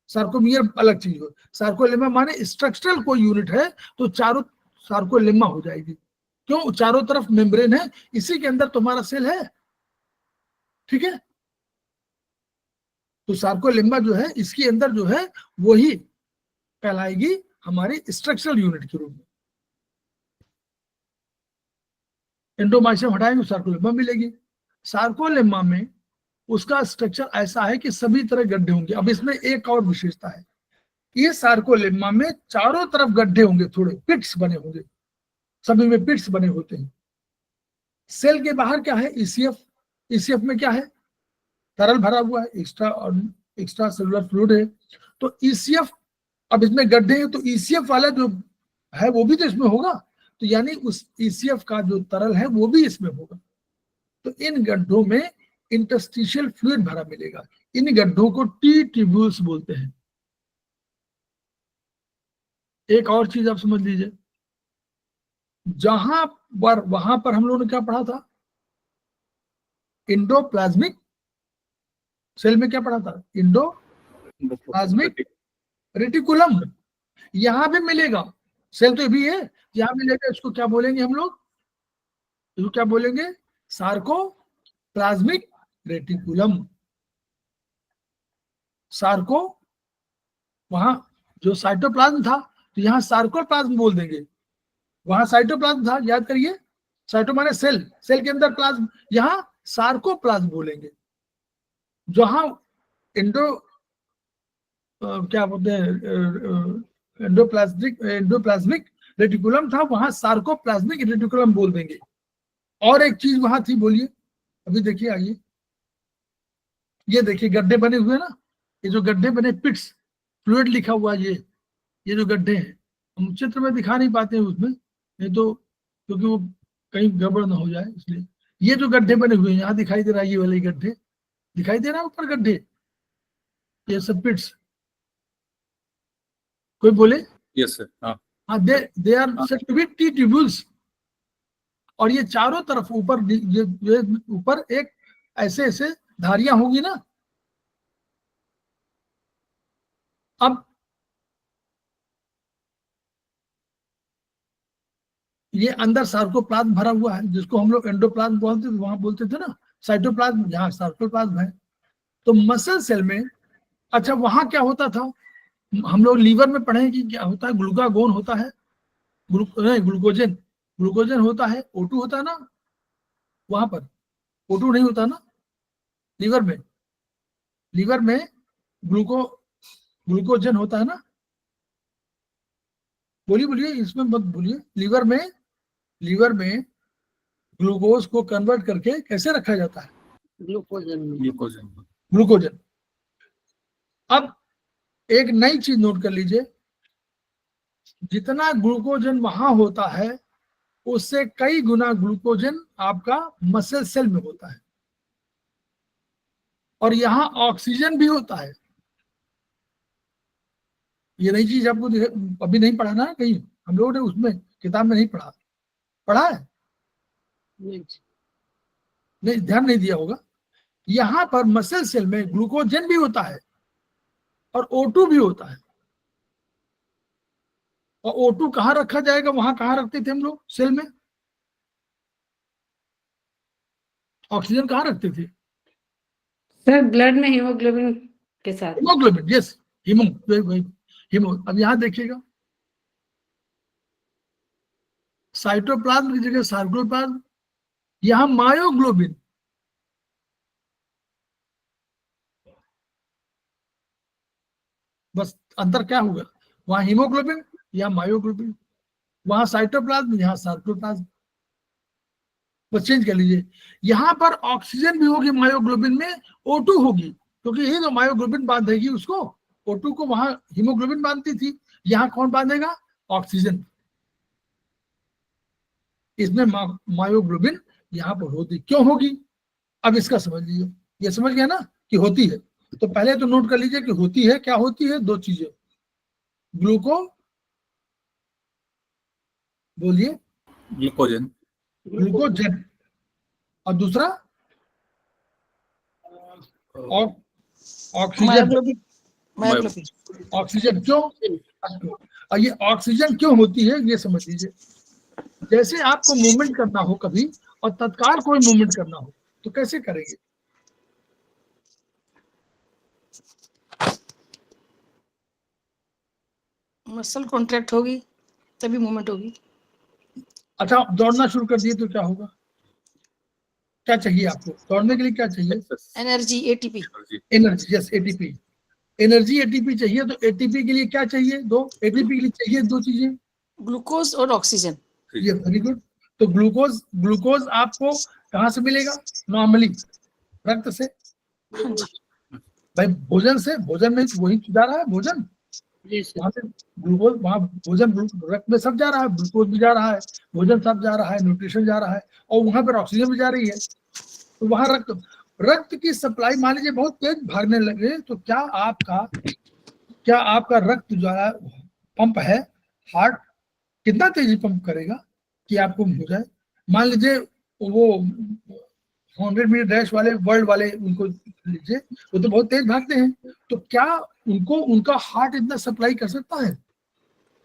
Speaker 1: सार्कोमियर अलग चीज हो, सार्कोलेमा माने स्ट्रक्चरल कोई यूनिट है तो चारों सार्कोलेमा हो जाएगी। क्यों, चारों तरफ मेम्ब्रेन है, इसी के अंदर तुम्हारा सेल है, ठीक है। तो सार्कोलेमा जो है इसके अंदर जो है वही कहलाएगी हमारी स्ट्रक्चरल यूनिट के रूप में। एंडोमाइसियम हटाएंगे सार्कोलेमा मिलेगी। सार्कोलेमा में उसका स्ट्रक्चर ऐसा है कि सभी तरह गड्ढे होंगे। अब इसमें एक और विशेषता है, ये सार्कोलेमा में चारों तरफ गड्ढे होंगे, थोड़े पिट्स बने होंगे, सभी में पिट्स बने होते हैं। सेल के बाहर क्या है, ईसीएफ। ईसीएफ में क्या है, तरल भरा हुआ है, एक्स्ट्रा सेलुलर फ्लूइड है। तो ईसीएफ, अब इसमें गड्ढे हैं तो ईसीएफ वाला जो है वो भी तो इसमें होगा, तो यानी उस ईसीएफ का जो तरल है वो भी इसमें होगा। तो इन गड्ढों में इंटरस्टिशियल फ्लूइड भरा मिलेगा। इन गड्ढों को टी ट्यूब्यूल्स बोलते हैं। एक और चीज आप समझ लीजिए, वहां पर हम लोगों ने क्या पढ़ा था, इंडोप्लाज्मिक सेल में क्या पढ़ा था, इंडोप्लाज्मिक रेटिकुलम। यहां भी मिलेगा, सेल तो भी है, यहां मिलेगा। इसको क्या बोलेंगे हम लोग, इसको क्या बोलेंगे, सार्कोप्लाज्मिक रेटिकुलम। सार्को, वहां जो साइटोप्लाज्म था तो यहाँ सार्कोप्लाज्म बोल देंगे, वहां साइटोप्लाज्म था, याद करिए, साइटो माने सेल, सेल के अंदर प्लाज्म, यहाँ सार्कोप्लाज्म बोलेंगे। जहां क्या बोलते हैं, एंडोप्लाज्मिक रेटिकुलम था, वहां सार्कोप्लाज्मिक रेटिकुलम बोल देंगे। और एक चीज वहां थी, बोलिए, अभी देखिए, आइए, ये देखिए गड्ढे बने हुए ना, ये जो गड्ढे बने, पिट्स, फ्लूइड लिखा हुआ, ये जो गड्ढे हैं, हम चित्र में दिखा नहीं पाते हैं उसमें, नहीं तो क्योंकि वो कहीं गड़बड़ ना हो जाए इसलिए। ये जो गड्ढे बने हुए हैं, यहाँ दिखाई दे रहा है, ये वाले गड्ढे दिखाई दे रहा है, ऊपर गड्ढे, ये सब पिट्स, कोई बोले,
Speaker 2: यस सर, हाँ,
Speaker 1: they are said to be T tubules. और ये चारों तरफ ऊपर, ये ऊपर एक ऐसे ऐसे धारियां होगी ना। अब ये अंदर सार्कोप्लाज्म भरा हुआ है, जिसको हम लोग एंडोप्लाज्म बोलते थे, वहां बोलते थे ना साइटोप्लाज्म, यहाँ सार्कोप्लाज्म है। तो मसल सेल में, अच्छा वहां क्या होता था, हम लोग लीवर में पढ़े कि क्या होता है, ग्लूकागोन होता है, ग्लूकोजन होता है, O2 होता है ना, वहां पर O2 नहीं होता ना लीवर में ग्लूकोजन होता है ना। बोलिए, इसमें मत बोलिए। लीवर में ग्लूकोज को कन्वर्ट करके कैसे रखा जाता है,
Speaker 4: ग्लूकोजन।
Speaker 1: ग्लूकोजन। अब एक नई चीज नोट कर लीजिए, जितना ग्लूकोजन वहां होता है उससे कई गुना ग्लूकोजन आपका मसल सेल में होता है, और यहां ऑक्सीजन भी होता है। ये नई चीज आपको अभी नहीं पढ़ा ना कहीं, हम लोगों ने उसमें किताब में नहीं पढ़ा, पढ़ा है नहीं, ध्यान नहीं दिया होगा। यहां पर मसल सेल में ग्लूकोजन भी होता है और O2 भी होता है। और O2 कहां रखा जाएगा, वहां कहां रखते थे हम लोग सेल में? ऑक्सीजन कहां रखते थे?
Speaker 7: सर ब्लड में हीमोग्लोबिन के साथ।
Speaker 1: Haemoglobin, yes, haemo. अब यहां देखिएगा, साइटोप्लाज्म की जगह सार्कोप्लाज्म, यहां मायोग्लोबिन। बस अंतर क्या होगा, वहां हीमोग्लोबिन, यहां मायोग्लोबिन, वहां साइटोप्लाज्म, यहां सार्कोप्लाज्म। बस चेंज कर लीजिए, यहां पर ऑक्सीजन भी होगी मायोग्लोबिन में, O2 होगी, क्योंकि यही तो मायोग्लोबिन बांधेगी उसको। O2 को वहां हीमोग्लोबिन बांधती थी, यहां कौन बांधेगा? ऑक्सीजन। इसमें मायोग्लोबिन यहां पर होती क्यों होगी, अब इसका समझ लीजिए। ये समझ गया ना कि होती है, तो पहले तो नोट कर लीजिए कि होती है, क्या होती है? दो चीजें, बोलिए,
Speaker 2: ग्लूकोजन।
Speaker 1: ग्लूकोजन, और दूसरा ऑक्सीजन।
Speaker 5: मायोग्लोबिन।
Speaker 1: ऑक्सीजन क्यों? और ये ऑक्सीजन क्यों होती है ये समझ लीजिए। जैसे आपको मूवमेंट करना हो कभी, और तत्काल कोई मूवमेंट करना हो, तो कैसे करेंगे?
Speaker 5: मसल कॉन्ट्रैक्ट होगी तभी मूवमेंट होगी।
Speaker 1: अच्छा, आप दौड़ना शुरू कर दिए तो क्या होगा? क्या चाहिए आपको दौड़ने के लिए? क्या चाहिए?
Speaker 5: Energy, ATP.
Speaker 1: Energy, yes, ATP. Energy ATP चाहिए, तो एटीपी के लिए क्या चाहिए? एटीपी के लिए चाहिए दो चीजें,
Speaker 5: ग्लूकोज और ऑक्सीजन।
Speaker 1: ये वेरी गुड। तो ग्लूकोज आपको कहाँ से मिलेगा? नॉर्मली रक्त से।
Speaker 5: हाँ जी।
Speaker 1: भाई भोजन से, भोजन में वही जा रहा है, भोजन वहां से ग्लूकोज, वहां भोजन रक्त में सब जा रहा है, ग्लूकोज भी जा रहा है, भोजन सब जा रहा है, न्यूट्रिशन जा रहा है, और वहां पर ऑक्सीजन भी जा रही है। तो वहां रक्त की सप्लाई मान लीजिए बहुत तेज भागने लगे, तो क्या आपका रक्त जो है पंप है, हार्ट कितना तेजी पंप करेगा कि आपको हो जाए? मान लीजिए वो 100 मीटर रैश वाले, वर्ल्ड वाले, उनको लीजिए, वो तो बहुत तेज भागते हैं, तो क्या उनका हार्ट इतना सप्लाई कर सकता है?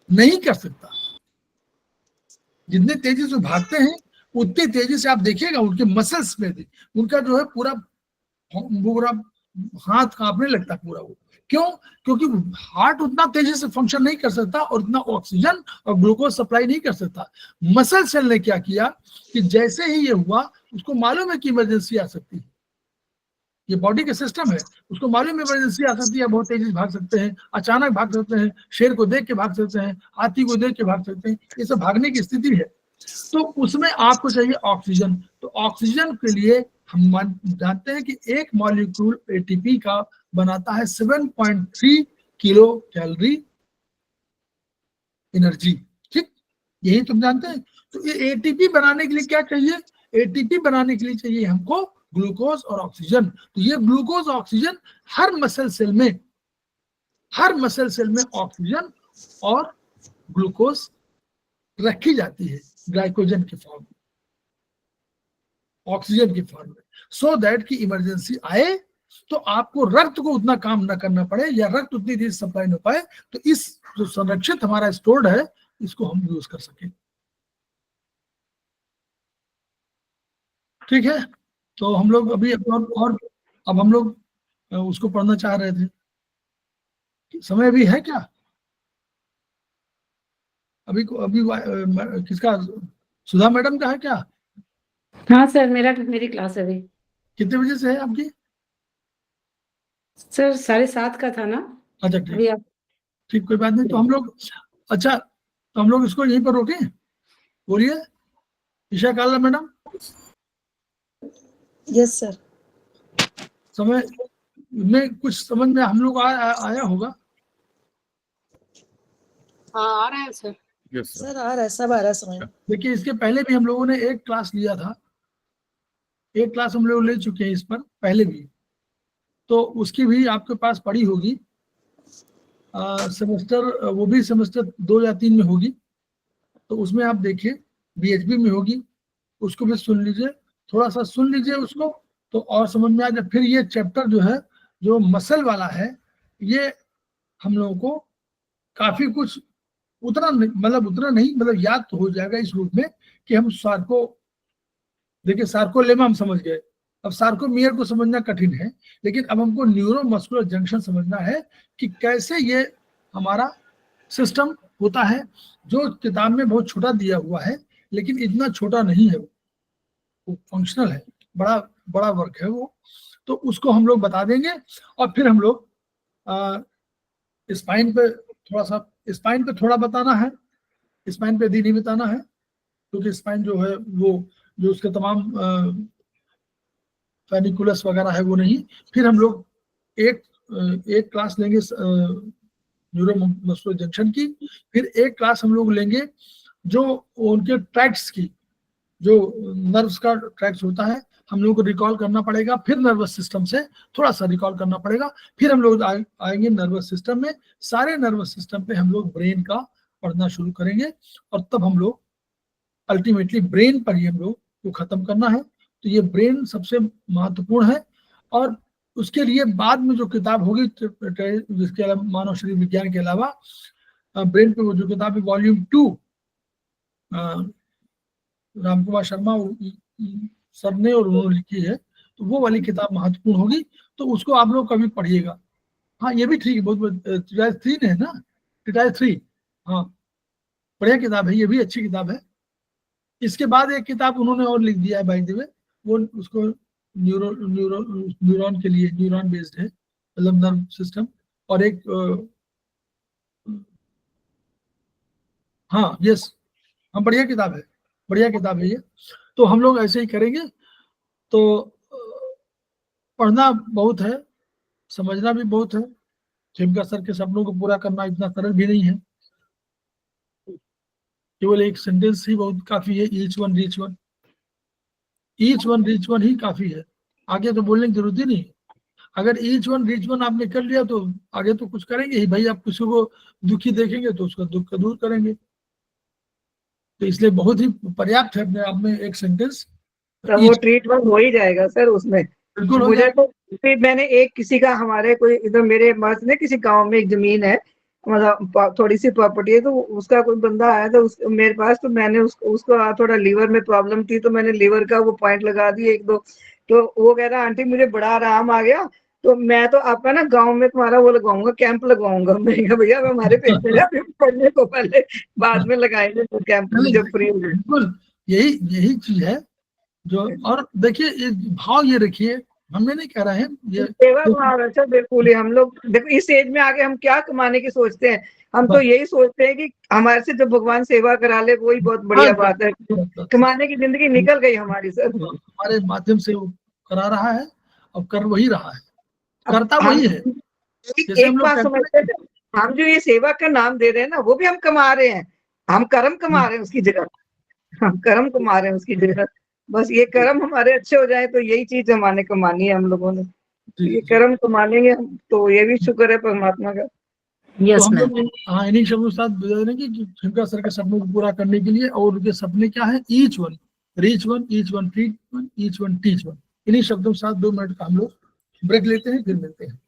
Speaker 1: नहीं कर सकता। जितने तेजी से भागते हैं उतनी तेजी से आप देखिएगा उनके मसल्स में भी, उनका जो है पूरा हाथ कांपने लगता है पूरा। वो क्यों? क्योंकि हार्ट उतना तेजी से फंक्शन नहीं कर सकता और उतना ऑक्सीजन और ग्लूकोज सप्लाई नहीं कर सकता। मसल सेल ने क्या किया कि जैसे ही ये हुआ, उसको मालूम है कि इमरजेंसी आ सकती है, ये बॉडी का सिस्टम है, उसको मालूम है इमरजेंसी आ सकती है, बहुत तेजी से भाग सकते हैं, अचानक भाग सकते हैं, शेर को देख के भाग सकते हैं, हाथी को देख के भाग सकते हैं, ये सब भागने की स्थिति है। तो उसमें आपको चाहिए ऑक्सीजन। तो ऑक्सीजन के लिए हम जानते हैं कि एक मॉलिक्यूल एटीपी का बनाता है 7.3 किलो कैलोरी एनर्जी, ठीक, यही तुम जानते हैं। तो ये एटीपी बनाने के लिए क्या चाहिए? एटीपी बनाने के लिए चाहिए हमको ग्लूकोज और ऑक्सीजन। तो ये ग्लूकोज ऑक्सीजन हर मसल सेल में ऑक्सीजन और ग्लूकोज रखी जाती है ग्लाइकोजन के फॉर्म में, ऑक्सीजन के फॉर्म में, सो दैट कि इमरजेंसी आए तो आपको रक्त को उतना काम ना करना पड़े, या रक्त उतनी देर सप्लाई ना पाए, तो इस जो संरक्षित हमारा स्टोर्ड है इसको हम यूज कर सकें। ठीक है, तो हम लोग अभी और अब हम लोग उसको पढ़ना चाह रहे थे, समय भी है क्या? अभी किसका, सुधा मैडम का है क्या?
Speaker 7: हाँ सर, मेरी क्लास है अभी।
Speaker 1: कितने बजे से है आपकी?
Speaker 7: सर 7:30 का था ना।
Speaker 1: अच्छा
Speaker 7: अभी आप
Speaker 1: ठीक, कोई बात नहीं। तो हम लोग, अच्छा, तो हम लोग इसको यहीं पर रोकें। बोलिए ईशा काला मैडम।
Speaker 5: Yes sir.
Speaker 1: समय में कुछ समझ में हम लोग आया होगा।
Speaker 4: हाँ आ रहे हैं सर।
Speaker 2: Yes sir.
Speaker 5: सर आ रहा है, सब आ रहा है समझ में।
Speaker 1: देखिए इसके पहले भी हम लोगों ने एक क्लास लिया था, एक क्लास हम लोग ले चुके हैं इस पर पहले भी, तो उसकी भी आपके पास पड़ी होगी। सेमेस्टर वो भी सेमेस्टर 2 या 3 में होगी, तो उसमें आप देखिए बीएचबी में होगी, उसको भी सुन लीजिए, थोड़ा सा सुन लीजिए उसको, तो और समझ में आ जाए। फिर ये चैप्टर जो है, जो मसल वाला है, ये हम लोगों को काफी कुछ उतना नहीं, मतलब याद तो हो जाएगा इस रूप में कि हम सार्को, देखिए सार्कोलेमा हम समझ गए, अब सार्कोमियर को समझना कठिन है, लेकिन अब हमको न्यूरोमस्कुलर जंक्शन समझना है कि कैसे ये हमारा सिस्टम होता है, जो किताब में बहुत छोटा दिया हुआ है, लेकिन इतना छोटा नहीं है, वो फंक्शनल है, बड़ा बड़ा वर्क है वो, तो उसको हम लोग बता देंगे। और फिर हम लोग स्पाइन पे थोड़ा बताना है, स्पाइन पे नहीं बताना है, क्योंकि स्पाइन जो है वो जो उसके तमाम फेनिकुलस वगैरह है वो नहीं। फिर हम लोग एक क्लास लेंगे न्यूरोमस्कुलर जंक्शन की, फिर एक क्लास हम लोग लेंगे जो उनके ट्रैक्ट्स की, जो नर्व्स का ट्रैक्ट्स होता है, हम लोग को रिकॉल करना पड़ेगा, फिर नर्वस सिस्टम से थोड़ा सा रिकॉल करना पड़ेगा, फिर हम लोग आएंगे नर्वस सिस्टम में, सारे नर्वस सिस्टम पे हम लोग ब्रेन का पढ़ना शुरू करेंगे, और तब हम लोग अल्टीमेटली ब्रेन पर ही हम लोग को खत्म करना है। तो ये ब्रेन सबसे महत्वपूर्ण है, और उसके लिए बाद में जो किताब होगी, जिसके अलावा मानव शरीर विज्ञान के अलावा ब्रेन पे वो जो किताब है वॉल्यूम 2 रामकुमार शर्मा सर ने और उन्होंने लिखी है, तो वो वाली किताब महत्वपूर्ण होगी, तो उसको आप लोग कभी पढ़िएगा। हाँ ये भी ठीक है, बहुत ट्रिटाइज 3 है ना, ट्रिटाइज 3, हाँ बढ़िया किताब है, ये भी अच्छी किताब है। इसके बाद एक किताब उन्होंने और लिख दिया है बाय द वे, वो उसको न्यूरॉन के लिए, न्यूरॉन बेस्ड है, मतलब नर्व सिस्टम, और एक हाँ यस, हाँ बढ़िया किताब है ये। तो हम लोग ऐसे ही करेंगे। तो पढ़ना बहुत है, समझना भी बहुत है, खेमका सर के सपनों को पूरा करना इतना सरल भी नहीं है, केवल एक सेंटेंस ही बहुत काफी है, ईच वन रीच वन ही काफी है, आगे तो बोलने की जरूरत ही नहीं। अगर ईच वन रीच वन आपने कर लिया तो आगे तो कुछ करेंगे ही भाई, आप किसी को दुखी देखेंगे तो उसका दुख का दूर करेंगे, तो इसलिए बहुत ही पर्याप्त है अपने आप में एक सेंटेंस।
Speaker 6: तो वो ट्रीटमेंट हो ही जाएगा सर उसमें।
Speaker 1: बिल्कुल हो
Speaker 6: मुझे
Speaker 1: जाएगा।
Speaker 6: तो फिर मैंने एक किसी का, हमारे कोई इधर मेरे मर्द ने किसी गांव में एक जमीन है, मतलब थोड़ी सी प्रॉपर्टी है, तो उसका कोई बंदा आया था मेरे पास, तो मैंने उसको थोड़ा लीवर में प्रॉब्लम थी, तो मैंने लीवर का वो पॉइंट लगा दिए 1-2, तो वो कह रहा आंटी मुझे बड़ा आराम आ गया, तो मैं तो आपका ना गांव में तुम्हारा वो लगवाऊंगा, कैंप लगवाऊंगा। मैंने कहा भैया हमारे पेशेंट है, पढ़ने को पहले बाद में लगाएंगे तो कैंप जब फ्री हो।
Speaker 1: बिल्कुल यही चीज है जो, और देखिए ये भाव ये रखिए, हमने नहीं कह रहे हैं ये
Speaker 6: सेवा भाव है सर, बिल्कुल ही। हम लोग देखो इस एज में आगे हम क्या कमाने की सोचते हैं, हम तो यही सोचते हैं कि हमारे से जब भगवान सेवा करा ले वही बहुत बढ़िया बात है। कमाने की जिंदगी निकल गई हमारी सर,
Speaker 1: हमारे माध्यम से वो करा रहा है और कर वही रहा है, करता वही है।
Speaker 6: एक बात समझते हैं, हम जो ये सेवा का नाम दे रहे हैं ना, वो भी हम कमा रहे हैं, हम कर्म कमा रहे हैं उसकी जगह, हम कर्म कमा रहे हैं उसकी जगह। बस ये कर्म हमारे अच्छे हो जाए तो यही चीज हमारे कमानी है हम लोगों ने, ये कर्म कमा लेंगे हम, तो ये भी शुक्र है परमात्मा का।
Speaker 5: यस
Speaker 1: तो हाँ इन्हीं शब्दों के साथ बता दें कि खेमका सर के सपनों को पूरा करने के लिए, और उनके सपने क्या है, each one reach one, each one treat one, each one teach one. इन्हीं शब्दों के साथ 2 मिनट का हम लोग ब्रेक लेते हैं, फिर मिलते हैं।